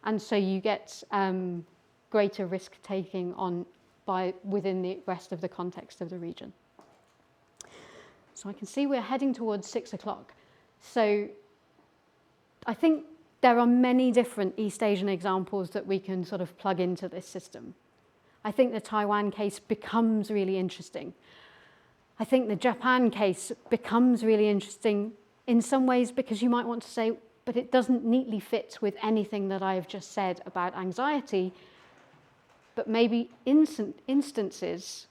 And so you get greater risk-taking within the rest of the context of the region. So I can see we're heading towards 6 o'clock. So I think there are many different East Asian examples that we can sort of plug into this system. I think the Taiwan case becomes really interesting. I think the Japan case becomes really interesting in some ways because you might want to say, but it doesn't neatly fit with anything that I have just said about anxiety. But maybe instances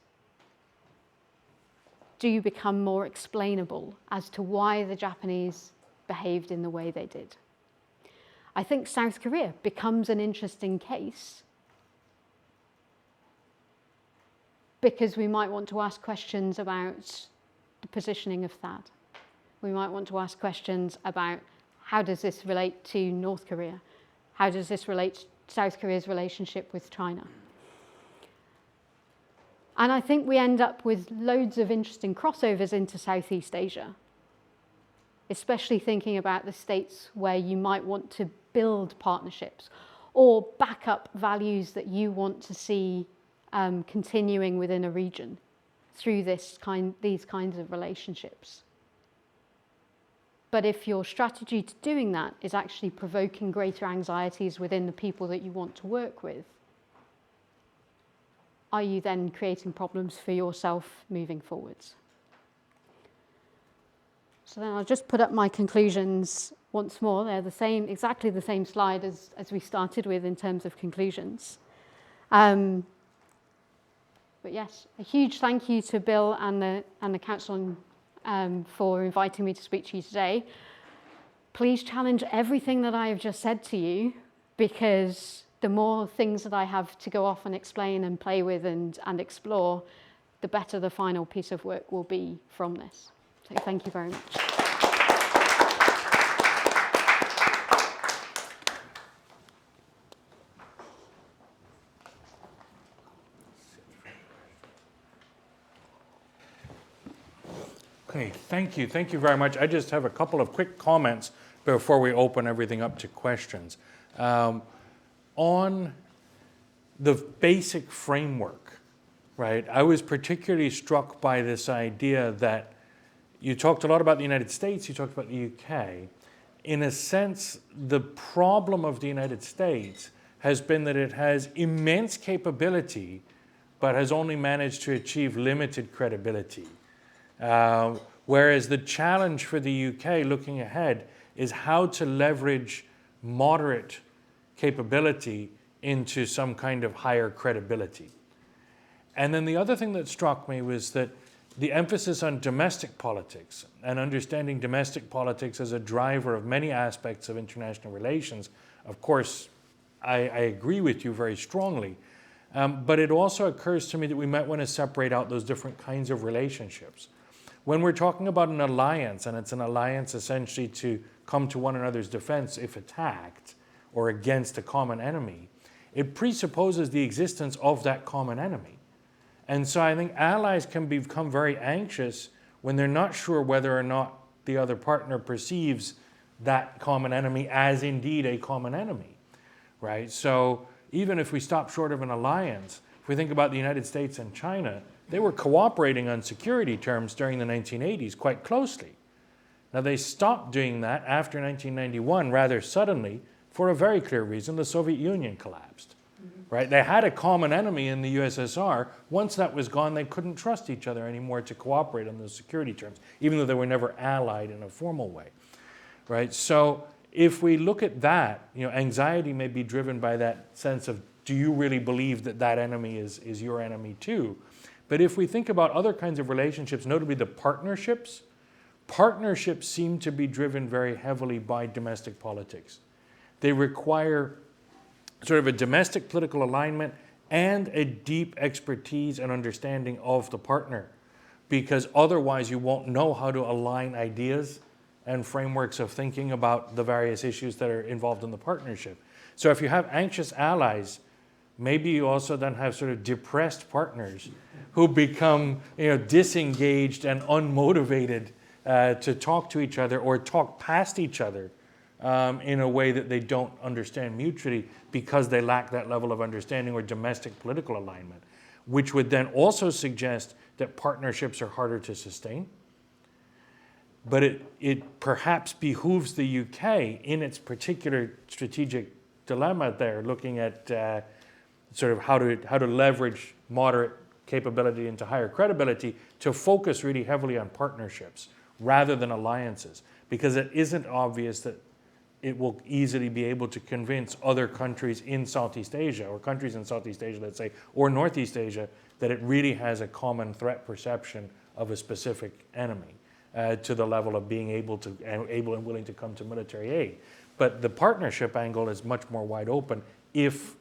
do become more explainable as to why the Japanese behaved in the way they did. I think South Korea becomes an interesting case because we might want to ask questions about the positioning of THAAD. We might want to ask questions about how does this relate to North Korea? How does this relate to South Korea's relationship with China? And I think we end up with loads of interesting crossovers into Southeast Asia, especially thinking about the states where you might want to build partnerships or back up values that you want to see continuing within a region through these kinds of relationships. But if your strategy to doing that is actually provoking greater anxieties within the people that you want to work with, are you then creating problems for yourself moving forwards? So then I'll just put up my conclusions once more. They're the same, exactly the same slide as we started with in terms of conclusions. But yes, a huge thank you to Bill and the Council for inviting me to speak to you today. Please challenge everything that I have just said to you, because the more things that I have to go off and explain and play with and explore, the better the final piece of work will be from this. So thank you very much. Okay, thank you. Thank you very much. I just have a couple of quick comments before we open everything up to questions. On the basic framework, right, I was particularly struck by this idea that you talked a lot about the United States, you talked about the UK. In a sense, the problem of the United States has been that it has immense capability, but has only managed to achieve limited credibility. Whereas the challenge for the UK looking ahead is how to leverage moderate capability into some kind of higher credibility. And then the other thing that struck me was that the emphasis on domestic politics and understanding domestic politics as a driver of many aspects of international relations. Of course, I agree with you very strongly, but it also occurs to me that we might want to separate out those different kinds of relationships. When we're talking about an alliance, and it's an alliance essentially to come to one another's defense if attacked or against a common enemy, it presupposes the existence of that common enemy. And so I think allies can become very anxious when they're not sure whether or not the other partner perceives that common enemy as indeed a common enemy, right? So even if we stop short of an alliance, if we think about the United States and China, they were cooperating on security terms during the 1980s quite closely. Now they stopped doing that after 1991 rather suddenly for a very clear reason: the Soviet Union collapsed. Right? They had a common enemy in the USSR. Once that was gone, they couldn't trust each other anymore to cooperate on those security terms, even though they were never allied in a formal way. Right? So if we look at that, anxiety may be driven by that sense of, do you really believe that that enemy is your enemy too? But if we think about other kinds of relationships, notably the partnerships seem to be driven very heavily by domestic politics. They require sort of a domestic political alignment and a deep expertise and understanding of the partner, because otherwise you won't know how to align ideas and frameworks of thinking about the various issues that are involved in the partnership. So if you have anxious allies, maybe you also then have sort of depressed partners who become disengaged and unmotivated to talk to each other or talk past each other in a way that they don't understand mutually, because they lack that level of understanding or domestic political alignment, which would then also suggest that partnerships are harder to sustain. But it perhaps behooves the UK in its particular strategic dilemma there, looking at sort of how to leverage moderate capability into higher credibility, to focus really heavily on partnerships rather than alliances, because it isn't obvious that it will easily be able to convince other countries in Southeast Asia, or countries in Southeast Asia, let's say, or Northeast Asia, that it really has a common threat perception of a specific enemy to the level of being able and willing to come to military aid. But the partnership angle is much more wide open if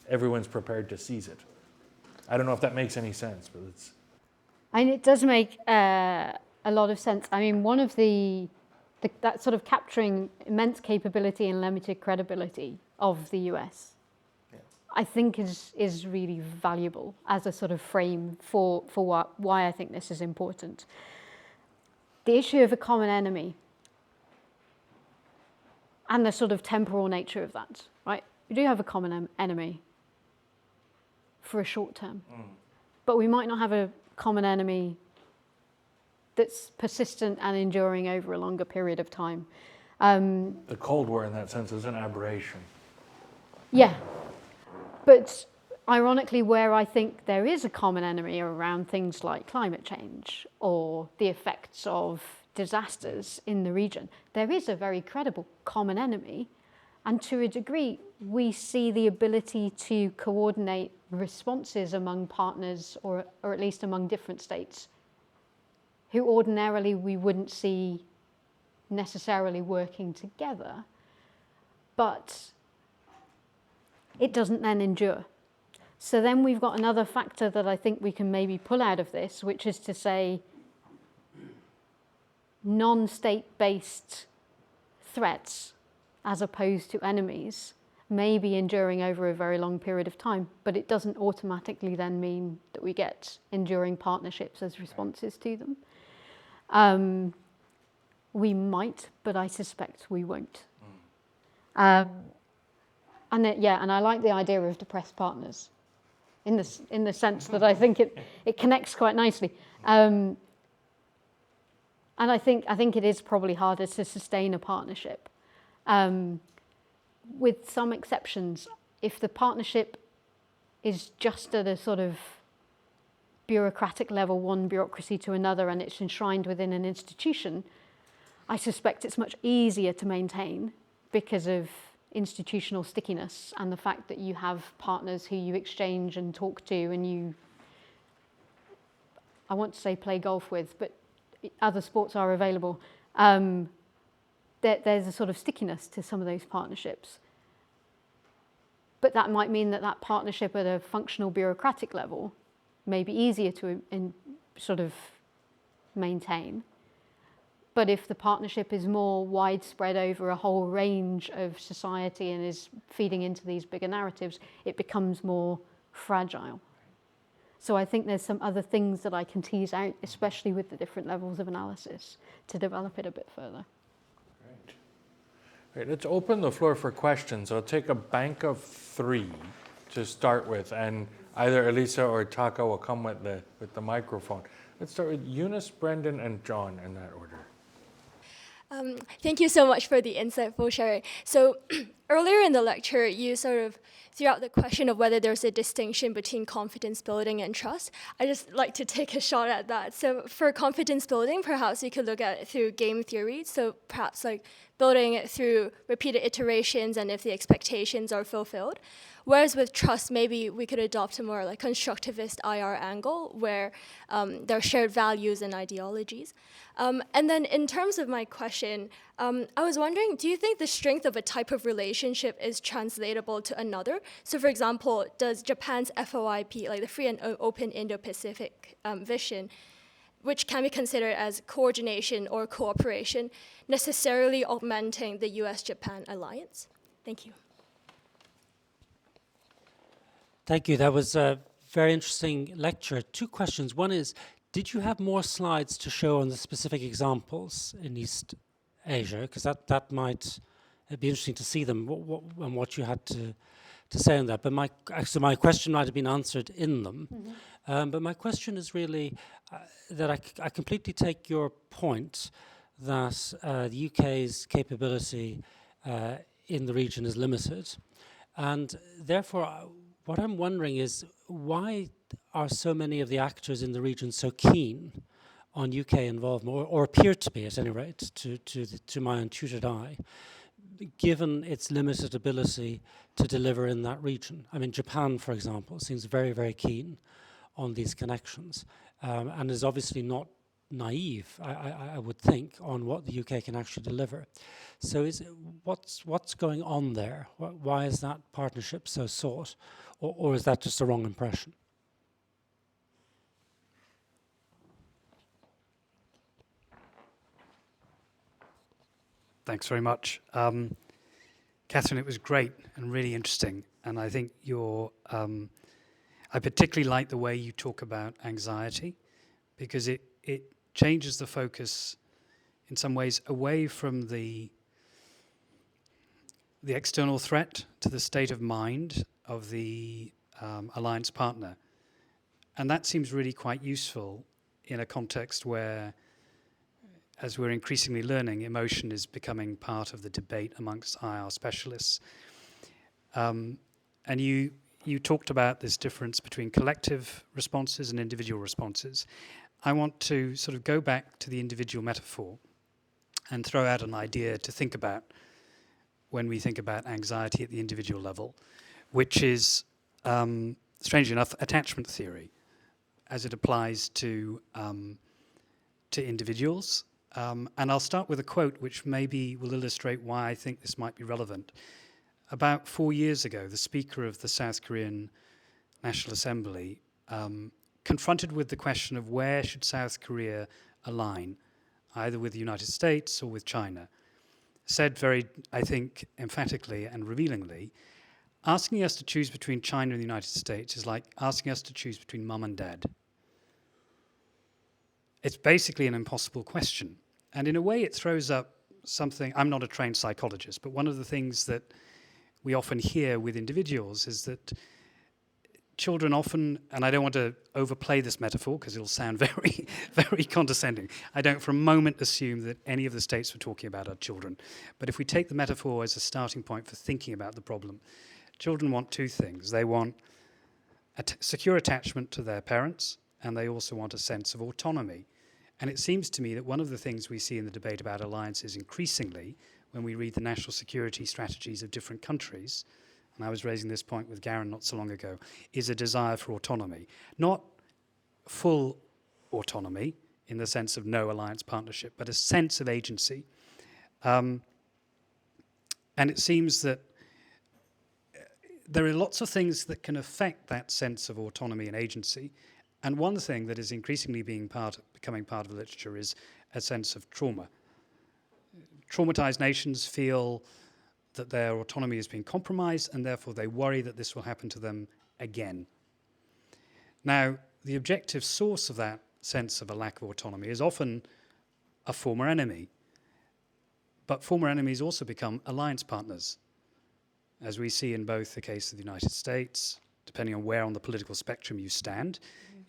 everyone's prepared to seize it. I don't know if that makes any sense, but it's... And it does make a lot of sense. I mean, one of that sort of capturing immense capability and limited credibility of the US, I think is really valuable as a sort of frame for why I think this is important. The issue of a common enemy and the sort of temporal nature of that, right? We do have a common enemy for a short term, but we might not have a common enemy that's persistent and enduring over a longer period of time. The Cold War, in that sense, is an aberration. Yeah, but ironically, where I think there is a common enemy are around things like climate change or the effects of disasters in the region, there is a very credible common enemy. And to a degree, we see the ability to coordinate responses among partners, or at least among different states, who ordinarily we wouldn't see necessarily working together. But it doesn't then endure. So then we've got another factor that I think we can maybe pull out of this, which is to say non-state-based threats as opposed to enemies may be enduring over a very long period of time, but it doesn't automatically then mean that we get enduring partnerships as responses to them. We might, but I suspect we won't. And I like the idea of depressed partners in the sense that I think it connects quite nicely. And I think it is probably harder to sustain a partnership. With some exceptions, if the partnership is just at a sort of bureaucratic level, one bureaucracy to another, and it's enshrined within an institution, I suspect it's much easier to maintain because of institutional stickiness and the fact that you have partners who you exchange and talk to and you, I want to say play golf with, but other sports are available. There's a sort of stickiness to some of those partnerships. But that might mean that partnership at a functional bureaucratic level may be easier to sort of maintain. But if the partnership is more widespread over a whole range of society and is feeding into these bigger narratives, it becomes more fragile. So I think there's some other things that I can tease out, especially with the different levels of analysis, to develop it a bit further. Great, let's open the floor for questions. I'll take a bank of 3 to start with, and either Elisa or Taka will come with the microphone. Let's start with Eunice, Brendan, and John in that order. Thank you so much for the insightful sharing. So earlier in the lecture, you sort of threw out the question of whether there's a distinction between confidence building and trust. I just like to take a shot at that. So for confidence building, perhaps you could look at it through game theory. So perhaps like building it through repeated iterations and if the expectations are fulfilled. Whereas with trust, maybe we could adopt a more like constructivist IR angle where there are shared values and ideologies. And then in terms of my question, I was wondering, do you think the strength of a type of relationship is translatable to another? So for example, does Japan's FOIP, like the Free and Open Indo-Pacific vision, which can be considered as coordination or cooperation, necessarily augmenting the US-Japan alliance? Thank you. Thank you. That was a very interesting lecture. 2 questions. One is, did you have more slides to show on the specific examples in East Asia? Because that might be interesting to see them and what you had to say on that. But my question might have been answered in them. Mm-hmm. But my question is really that I completely take your point that the UK's capability in the region is limited. And therefore, what I'm wondering is why are so many of the actors in the region so keen on UK involvement, or appear to be at any rate, to my untutored eye, given its limited ability to deliver in that region? I mean, Japan, for example, seems very, very keen on these connections and is obviously not naive, I would think, on what the UK can actually deliver. So what's going on there? Why is that partnership so sought? Or is that just a wrong impression? Thanks very much. Catherine, it was great and really interesting. And I think I particularly like the way you talk about anxiety, because it changes the focus in some ways away from the the external threat to the state of mind of the alliance partner. And that seems really quite useful in a context where, as we're increasingly learning, emotion is becoming part of the debate amongst IR specialists. And you talked about this difference between collective responses and individual responses. I want to sort of go back to the individual metaphor and throw out an idea to think about when we think about anxiety at the individual level, which is, strangely enough, attachment theory, as it applies to individuals. And I'll start with a quote which maybe will illustrate why I think this might be relevant. About 4 years ago, the Speaker of the South Korean National Assembly, confronted with the question of where should South Korea align, either with the United States or with China, said very, I think, emphatically and revealingly, asking us to choose between China and the United States is like asking us to choose between mum and dad. It's basically an impossible question. And in a way, it throws up something. I'm not a trained psychologist, but one of the things that we often hear with individuals is that children often, and I don't want to overplay this metaphor because it'll sound very, very condescending. I don't for a moment assume that any of the states we're talking about are children. But if we take the metaphor as a starting point for thinking about the problem, children want two things. They want secure attachment to their parents, and they also want a sense of autonomy. And it seems to me that one of the things we see in the debate about alliances increasingly, when we read the national security strategies of different countries, and I was raising this point with Garen not so long ago, is a desire for autonomy. Not full autonomy in the sense of no alliance partnership, but a sense of agency. And it seems that there are lots of things that can affect that sense of autonomy and agency. And one thing that is increasingly becoming part of the literature is a sense of trauma. Traumatized nations feel that their autonomy is being compromised, and therefore they worry that this will happen to them again. Now, the objective source of that sense of a lack of autonomy is often a former enemy. But former enemies also become alliance partners, as we see in both the case of the United States, depending on where on the political spectrum you stand.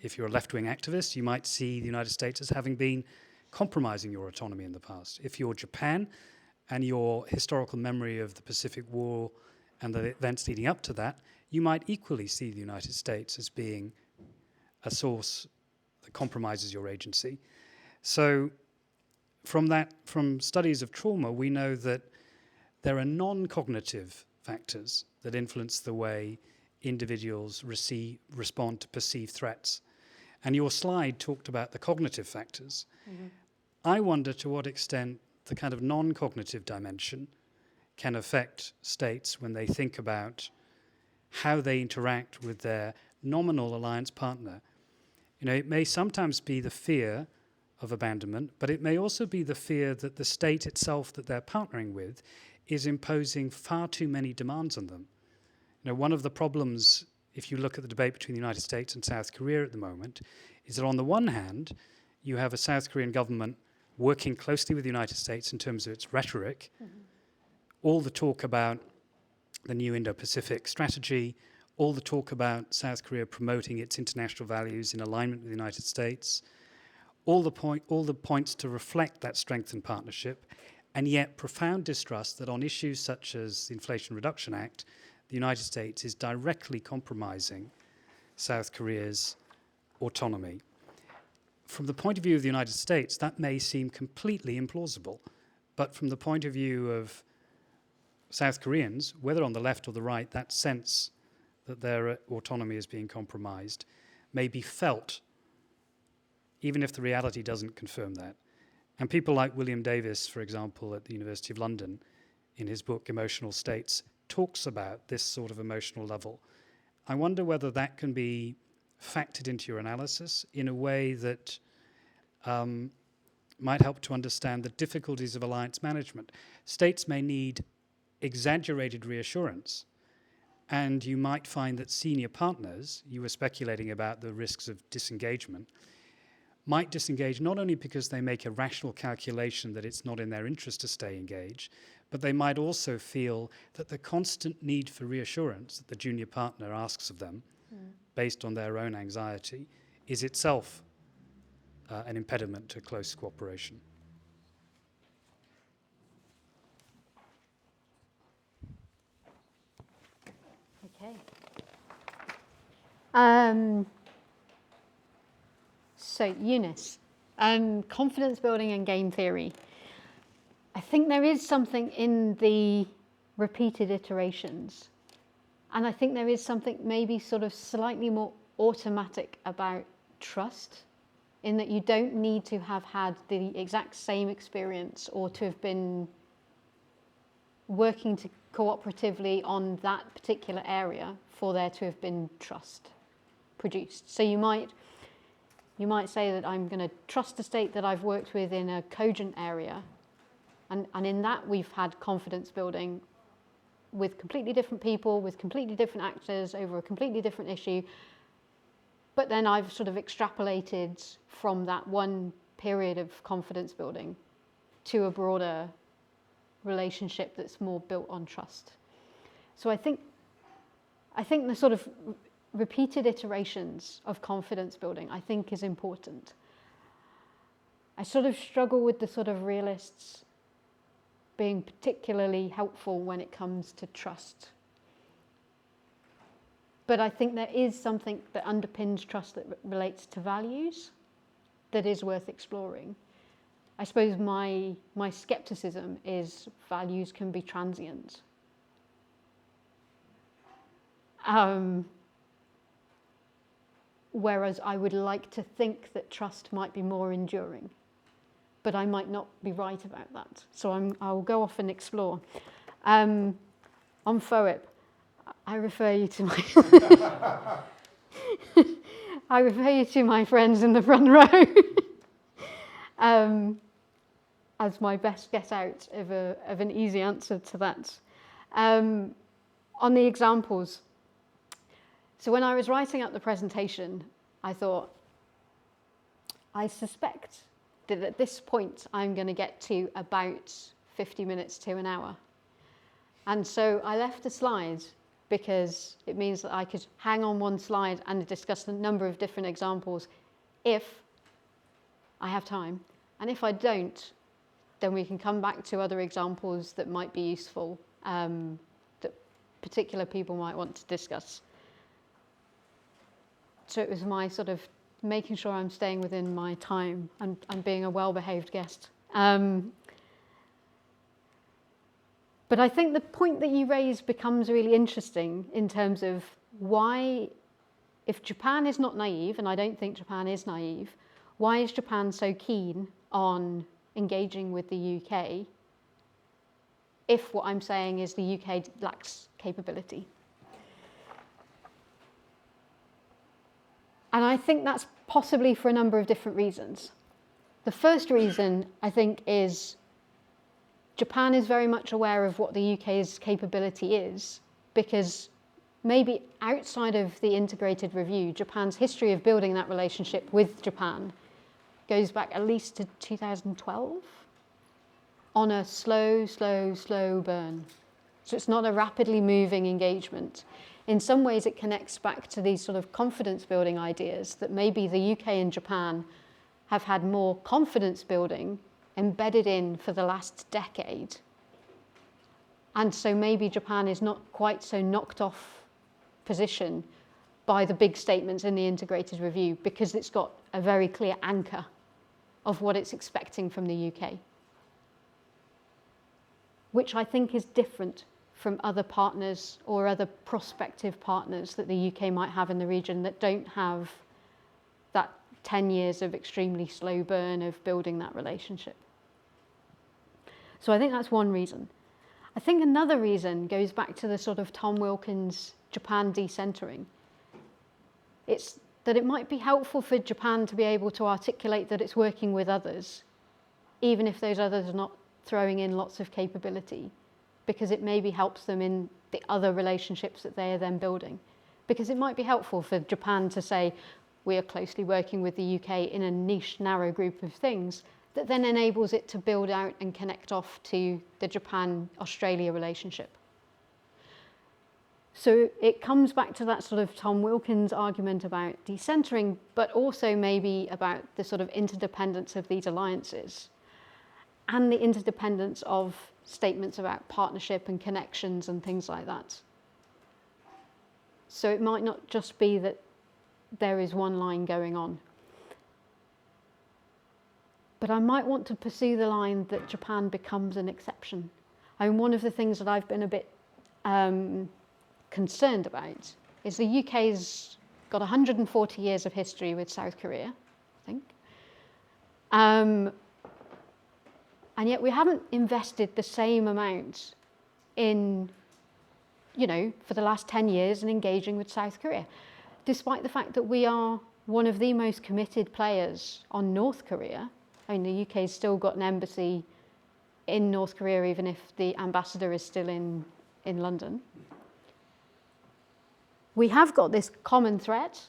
If you're a left-wing activist, you might see the United States as having been compromising your autonomy in the past. If you're Japan, and your historical memory of the Pacific War and the events leading up to that, you might equally see the United States as being a source that compromises your agency. So from studies of trauma, we know that there are non-cognitive factors that influence the way individuals respond to perceived threats. And your slide talked about the cognitive factors. Mm-hmm. I wonder to what extent the kind of non-cognitive dimension can affect states when they think about how they interact with their nominal alliance partner. You know, it may sometimes be the fear of abandonment, but it may also be the fear that the state itself that they're partnering with is imposing far too many demands on them. You know, one of the problems, if you look at the debate between the United States and South Korea at the moment, is that on the one hand, you have a South Korean government working closely with the United States in terms of its rhetoric, all the talk about the new Indo-Pacific strategy, all the talk about South Korea promoting its international values in alignment with the United States, all the points to reflect that strengthened partnership, and yet profound distrust that on issues such as the Inflation Reduction Act, the United States is directly compromising South Korea's autonomy. From the point of view of the United States, that may seem completely implausible. But from the point of view of South Koreans, whether on the left or the right, that sense that their autonomy is being compromised may be felt, even if the reality doesn't confirm that. And people like William Davis, for example, at the University of London, in his book Emotional States, talks about this sort of emotional level. I wonder whether that can be factored into your analysis in a way that might help to understand the difficulties of alliance management. States may need exaggerated reassurance, and you might find that senior partners, you were speculating about the risks of disengagement, might disengage not only because they make a rational calculation that it's not in their interest to stay engaged, but they might also feel that the constant need for reassurance that the junior partner asks of them, based on their own anxiety, is itself an impediment to close cooperation. Okay. So, Eunice, confidence building and game theory. I think there is something in the repeated iterations, and I think there is something maybe sort of slightly more automatic about trust, in that you don't need to have had the exact same experience or to have been working cooperatively on that particular area for there to have been trust produced. So you might say that I'm going to trust a state that I've worked with in a cogent area, and in that we've had confidence building with completely different people, with completely different actors over a completely different issue. But then I've sort of extrapolated from that one period of confidence building to a broader relationship that's more built on trust. So I think the sort of repeated iterations of confidence building, I think, is important. I sort of struggle with the sort of realists being particularly helpful when it comes to trust. But I think there is something that underpins trust that relates to values that is worth exploring. I suppose my skepticism is values can be transient. Whereas I would like to think that trust might be more enduring, but I might not be right about that. So I'll go off and explore. On FOIP, I refer you to my friends in the front row as my best get out of an easy answer to that. On the examples, so when I was writing up the presentation, I thought, I suspect that at this point I'm going to get to about 50 minutes to an hour. And so I left a slide because it means that I could hang on one slide and discuss a number of different examples if I have time. And if I don't, then we can come back to other examples that might be useful, that particular people might want to discuss. So it was my sort of making sure I'm staying within my time and being a well-behaved guest. But I think the point that you raised becomes really interesting in terms of why, if Japan is not naive, and I don't think Japan is naive, why is Japan so keen on engaging with the UK if what I'm saying is the UK lacks capability? And I think that's possibly for a number of different reasons. The first reason, I think, is Japan is very much aware of what the UK's capability is, because maybe outside of the integrated review, Japan's history of building that relationship with Japan goes back at least to 2012 on a slow burn. So it's not a rapidly moving engagement. In some ways, it connects back to these sort of confidence building ideas that maybe the UK and Japan have had more confidence building embedded in for the last decade. And so maybe Japan is not quite so knocked off position by the big statements in the integrated review, because it's got a very clear anchor of what it's expecting from the UK, which I think is different from other partners or other prospective partners that the UK might have in the region that don't have that 10 years of extremely slow burn of building that relationship. So I think that's one reason. I think another reason goes back to the sort of Tom Wilkins Japan decentering. It's that it might be helpful for Japan to be able to articulate that it's working with others, even if those others are not throwing in lots of capability, because it maybe helps them in the other relationships that they are then building. Because it might be helpful for Japan to say, we are closely working with the UK in a niche, narrow group of things that then enables it to build out and connect off to the Japan-Australia relationship. So it comes back to that sort of Tom Wilkins argument about decentering, but also maybe about the sort of interdependence of these alliances and the interdependence of statements about partnership and connections and things like that. So it might not just be that there is one line going on. But I might want to pursue the line that Japan becomes an exception. I mean, one of the things that I've been a bit concerned about is the UK's got 140 years of history with South Korea, I think. And yet we haven't invested the same amount in, for the last 10 years in engaging with South Korea, despite the fact that we are one of the most committed players on North Korea. I mean, the UK's still got an embassy in North Korea, even if the ambassador is still in London. We have got this common threat,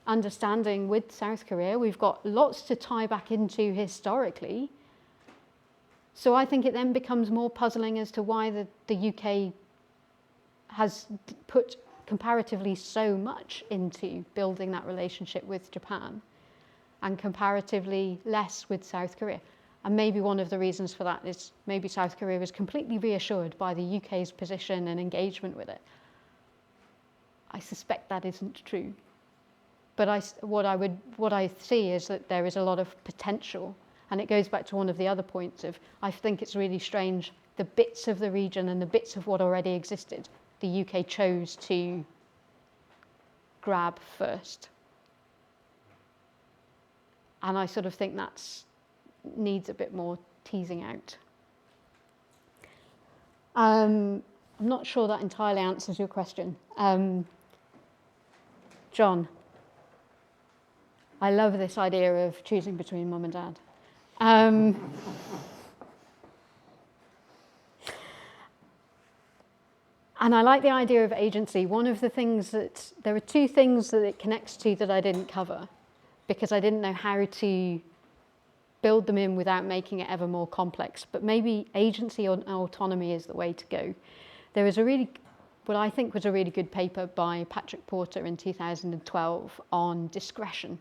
understanding with South Korea. We've got lots to tie back into historically. So I think it then becomes more puzzling as to why the UK has put comparatively so much into building that relationship with Japan and comparatively less with South Korea. And maybe one of the reasons for that is maybe South Korea was completely reassured by the UK's position and engagement with it. I suspect that isn't true. But what I see is that there is a lot of potential. And it goes back to one of the other points of, I think it's really strange, the bits of the region and the bits of what already existed, the UK chose to grab first. And I sort of think that needs a bit more teasing out. I'm not sure that entirely answers your question. John, I love this idea of choosing between mum and dad. And I like the idea of agency. One of the things there are two things that it connects to that I didn't cover because I didn't know how to build them in without making it ever more complex. But maybe agency or autonomy is the way to go. There was what I think was a really good paper by Patrick Porter in 2012 on discretion.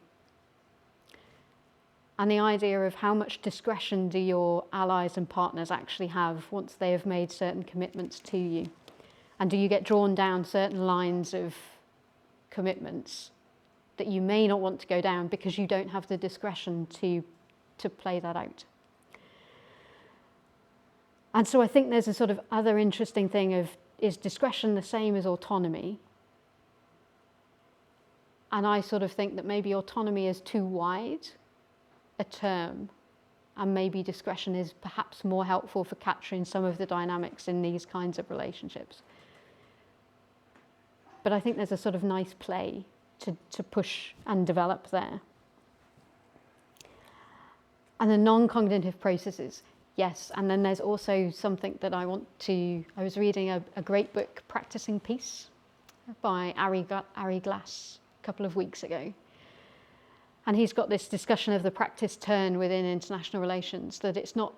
And the idea of how much discretion do your allies and partners actually have once they have made certain commitments to you? And do you get drawn down certain lines of commitments that you may not want to go down because you don't have the discretion to play that out? And so I think there's a sort of other interesting thing of, is discretion the same as autonomy? And I sort of think that maybe autonomy is too wide a term, and maybe discretion is perhaps more helpful for capturing some of the dynamics in these kinds of relationships. But I think there's a sort of nice play to push and develop there. And the non-cognitive processes, yes. And then there's also something that I was reading a great book, Practicing Peace, by Ari Glass a couple of weeks ago. And he's got this discussion of the practice turn within international relations, that it's not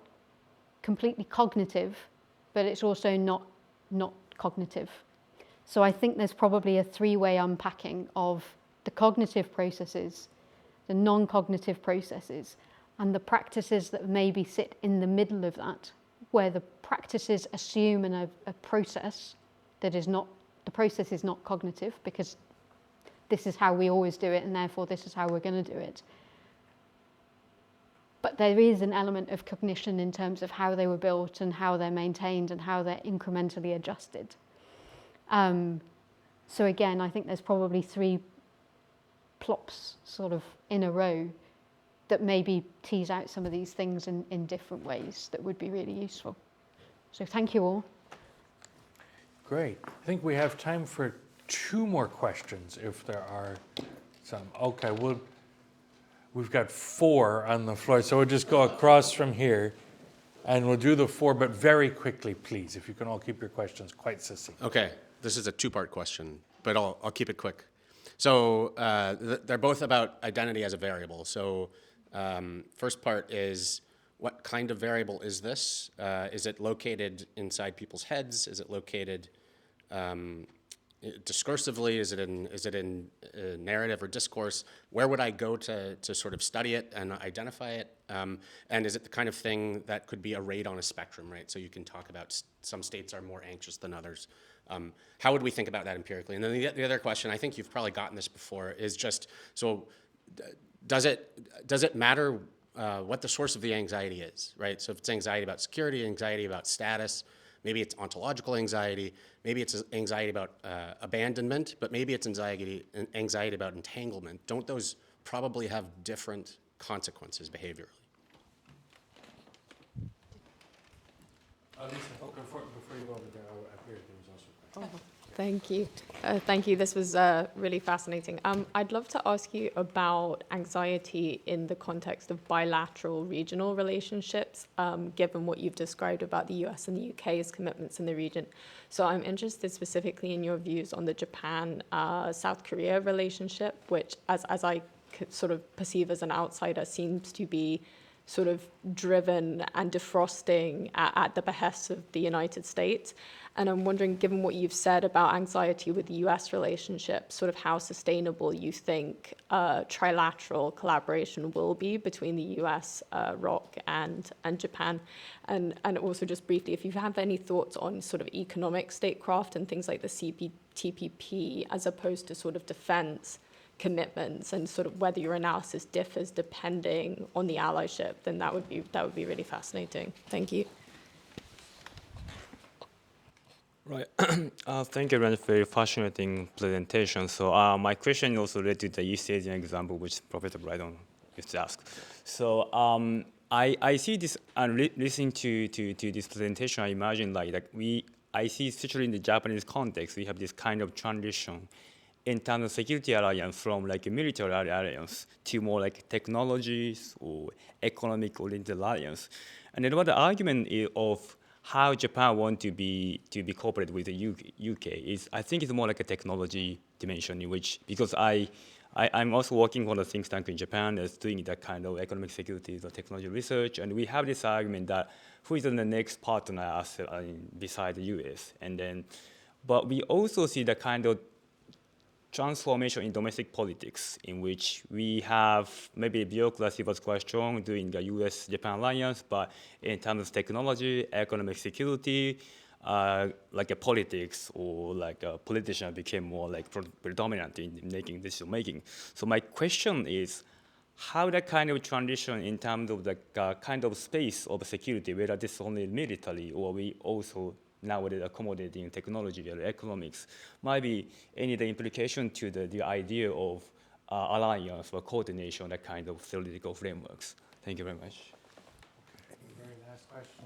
completely cognitive, but it's also not cognitive. So I think there's probably a three-way unpacking of the cognitive processes, the non-cognitive processes, and the practices that maybe sit in the middle of that, where the practices assume a process that is not, the process is not cognitive, because this is how we always do it, and therefore this is how we're going to do it. But there is an element of cognition in terms of how they were built and how they're maintained and how they're incrementally adjusted. So again, I think there's probably three plops sort of in a row that maybe tease out some of these things in different ways that would be really useful. So thank you all. Great. I think we have time for 2 more questions if there are some. Okay, we've got 4 on the floor, so we'll just go across from here and we'll do the 4, but very quickly, please, if you can all keep your questions quite succinct. Okay, this is a 2-part question, but I'll keep it quick. So they're both about identity as a variable. So first part is, what kind of variable is this? Is it located inside people's heads? Is it located discursively? Is it in narrative or discourse? Where would I go to sort of study it and identify it? And is it the kind of thing that could be arrayed on a spectrum, right? So you can talk about some states are more anxious than others. How would we think about that empirically? And then the other question, I think you've probably gotten this before, is just, so does it matter what the source of the anxiety is, right? So if it's anxiety about security, anxiety about status, maybe it's ontological anxiety, maybe it's anxiety about abandonment, but maybe it's anxiety about entanglement. Don't those probably have different consequences behaviorally? Lisa, before you go over there, up here, there was also. Thank you. Thank you. This was really fascinating. I'd love to ask you about anxiety in the context of bilateral regional relationships, given what you've described about the US and the UK's commitments in the region. So I'm interested specifically in your views on the Japan-South Korea relationship, which, as I could sort of perceive as an outsider, seems to be sort of driven and defrosting at the behest of the United States. And I'm wondering, given what you've said about anxiety with the US relationship, sort of how sustainable you think trilateral collaboration will be between the US, ROC, and Japan. And also just briefly, if you have any thoughts on sort of economic statecraft and things like the CPTPP, as opposed to sort of defense commitments, and sort of whether your analysis differs depending on the allyship, then that would be really fascinating. Thank you. Right. Thank you very much for your fascinating presentation. So my question is also related to the East Asian example, which Professor Brydon used to ask. So I see this, and listening to this presentation, I imagine I see, especially in the Japanese context, we have this kind of transition in terms of security alliance from like a military alliance to more like technologies or economic-oriented alliance. And then what the argument is of how Japan wants to be cooperated with the UK is, I think it's more like a technology dimension in which, because I'm also working for a think tank in Japan that's doing that kind of economic security or technology research, and we have this argument that who is the next partner beside the US, and then, but we also see the kind of transformation in domestic politics in which we have maybe bureaucracy was quite strong during the US-Japan alliance, but in terms of technology, economic security, like a politics or like a politician became more like predominant in making decision making. So my question is, how that kind of transition in terms of the kind of space of security, whether this is only military or we also nowadays accommodating technology or economics, might be any the implication to the idea of alliance or coordination, that kind of theoretical frameworks. Thank you very much. Very last question.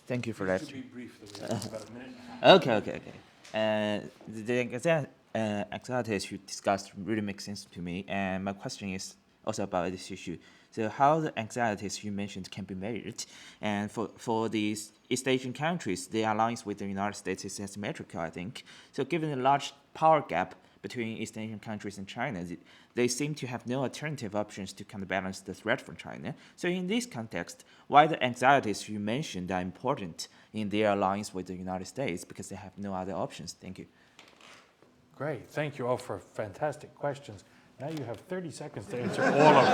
Thank you for that. To be brief, though, we have about a minute. Okay. The anxieties you discussed really make sense to me, and my question is also about this issue. So how the anxieties you mentioned can be measured, and for these East Asian countries, the alliance with the United States is asymmetrical, I think. So given the large power gap between East Asian countries and China, they seem to have no alternative options to counterbalance the threat from China. So in this context, why the anxieties you mentioned are important in their alliance with the United States, because they have no other options? Thank you. Great. Thank you all for fantastic questions. Now you have 30 seconds to answer all of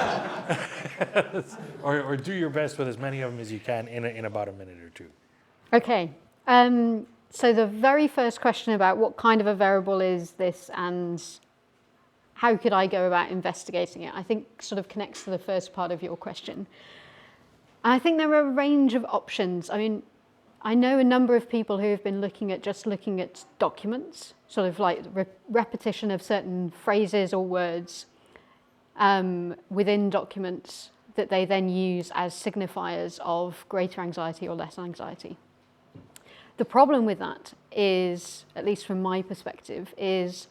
them. or do your best with as many of them as you can in about a minute or two. Okay. So the very first question about what kind of a variable is this and how could I go about investigating it, I think sort of connects to the first part of your question. And I think there are a range of options. I mean, I know a number of people who have been looking at documents, sort of like repetition of certain phrases or words within documents that they then use as signifiers of greater anxiety or less anxiety. The problem with that is, at least from my perspective, is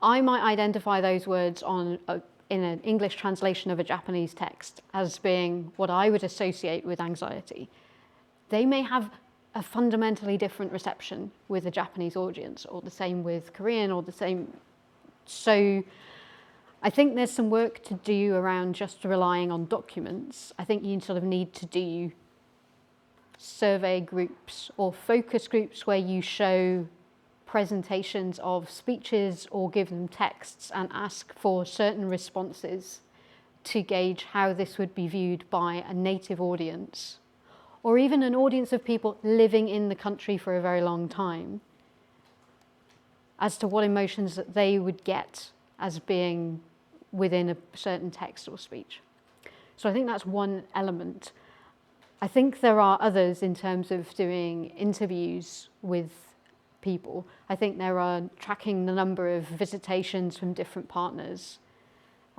I might identify those words in an English translation of a Japanese text as being what I would associate with anxiety. They may have a fundamentally different reception with the Japanese audience, or the same with Korean, or the same. So I think there's some work to do around just relying on documents. I think you sort of need to do survey groups or focus groups where you show presentations of speeches or give them texts and ask for certain responses to gauge how this would be viewed by a native audience, or even an audience of people living in the country for a very long time, as to what emotions that they would get as being within a certain text or speech. So I think that's one element. I think there are others in terms of doing interviews with people. I think there are tracking the number of visitations from different partners.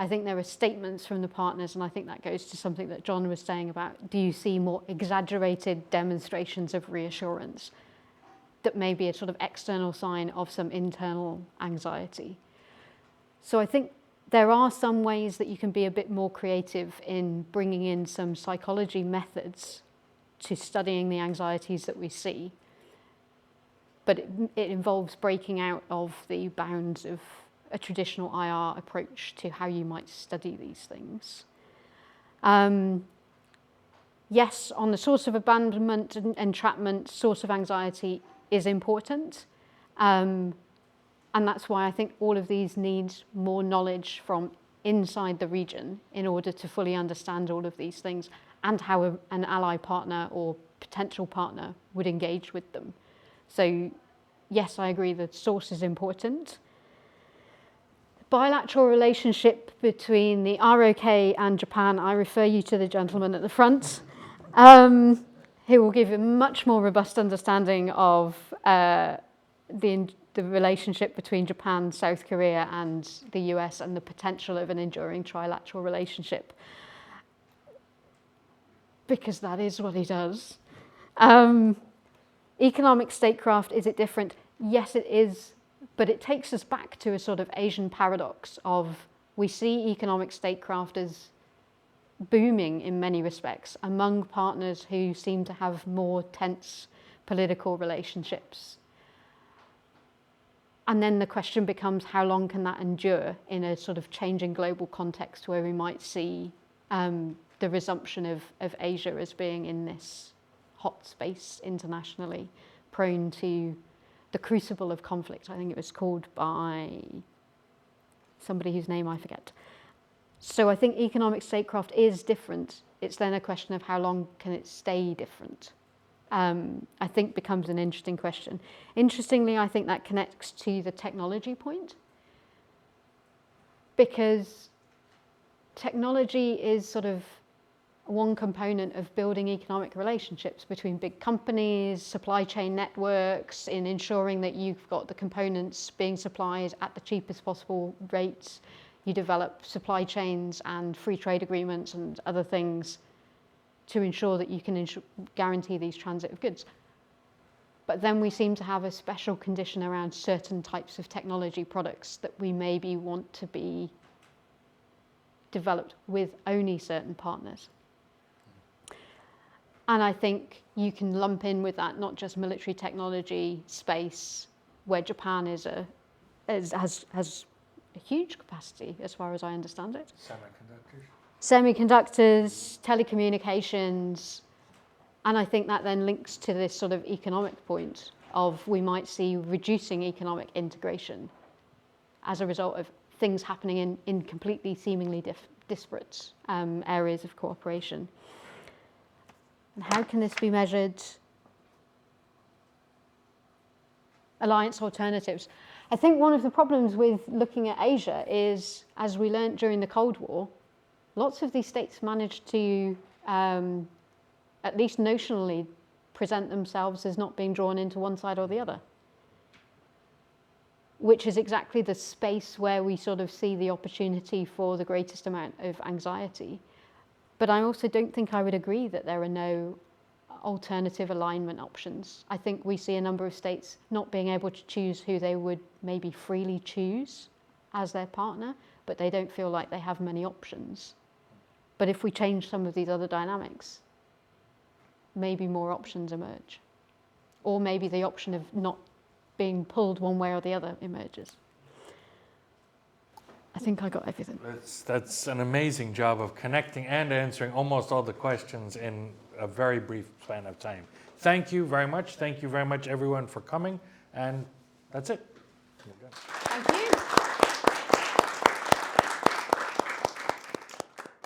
I think there are statements from the partners, and I think that goes to something that John was saying about, do you see more exaggerated demonstrations of reassurance that may be a sort of external sign of some internal anxiety? So I think there are some ways that you can be a bit more creative in bringing in some psychology methods to studying the anxieties that we see. But it involves breaking out of the bounds of a traditional IR approach to how you might study these things. Yes, on the source of abandonment and entrapment, source of anxiety is important. And that's why I think all of these need more knowledge from inside the region in order to fully understand all of these things and how an ally partner or potential partner would engage with them. So yes, I agree that source is important. Bilateral relationship between the ROK and Japan, I refer you to the gentleman at the front, who will give a much more robust understanding of the relationship between Japan, South Korea and the US and the potential of an enduring trilateral relationship. Because that is what he does. Economic statecraft, is it different? Yes, it is. But it takes us back to a sort of Asian paradox of we see economic statecraft as booming in many respects among partners who seem to have more tense political relationships. And then the question becomes, how long can that endure in a sort of changing global context where we might see the resumption of Asia as being in this hot space internationally, prone to the crucible of conflict, I think it was called by somebody whose name I forget. So I think economic statecraft is different. It's then a question of how long can it stay different, I think becomes an interesting question. Interestingly, I think that connects to the technology point, because technology is sort of one component of building economic relationships between big companies, supply chain networks, in ensuring that you've got the components being supplied at the cheapest possible rates. You develop supply chains and free trade agreements and other things to ensure that you can guarantee these transit of goods. But then we seem to have a special condition around certain types of technology products that we maybe want to be developed with only certain partners. And I think you can lump in with that not just military technology space, where Japan has a huge capacity, as far as I understand it. Semiconductors, telecommunications, and I think that then links to this sort of economic point of we might see reducing economic integration as a result of things happening in completely seemingly disparate areas of cooperation. And how can this be measured? Alliance alternatives. I think one of the problems with looking at Asia is, as we learned during the Cold War, lots of these states managed to, at least notionally, present themselves as not being drawn into one side or the other, which is exactly the space where we sort of see the opportunity for the greatest amount of anxiety. But I also don't think I would agree that there are no alternative alignment options. I think we see a number of states not being able to choose who they would maybe freely choose as their partner, but they don't feel like they have many options. But if we change some of these other dynamics, maybe more options emerge. Or maybe the option of not being pulled one way or the other emerges. I think I got everything. That's an amazing job of connecting and answering almost all the questions in a very brief span of time. Thank you very much. Thank you very much, everyone, for coming. And that's it. Thank you.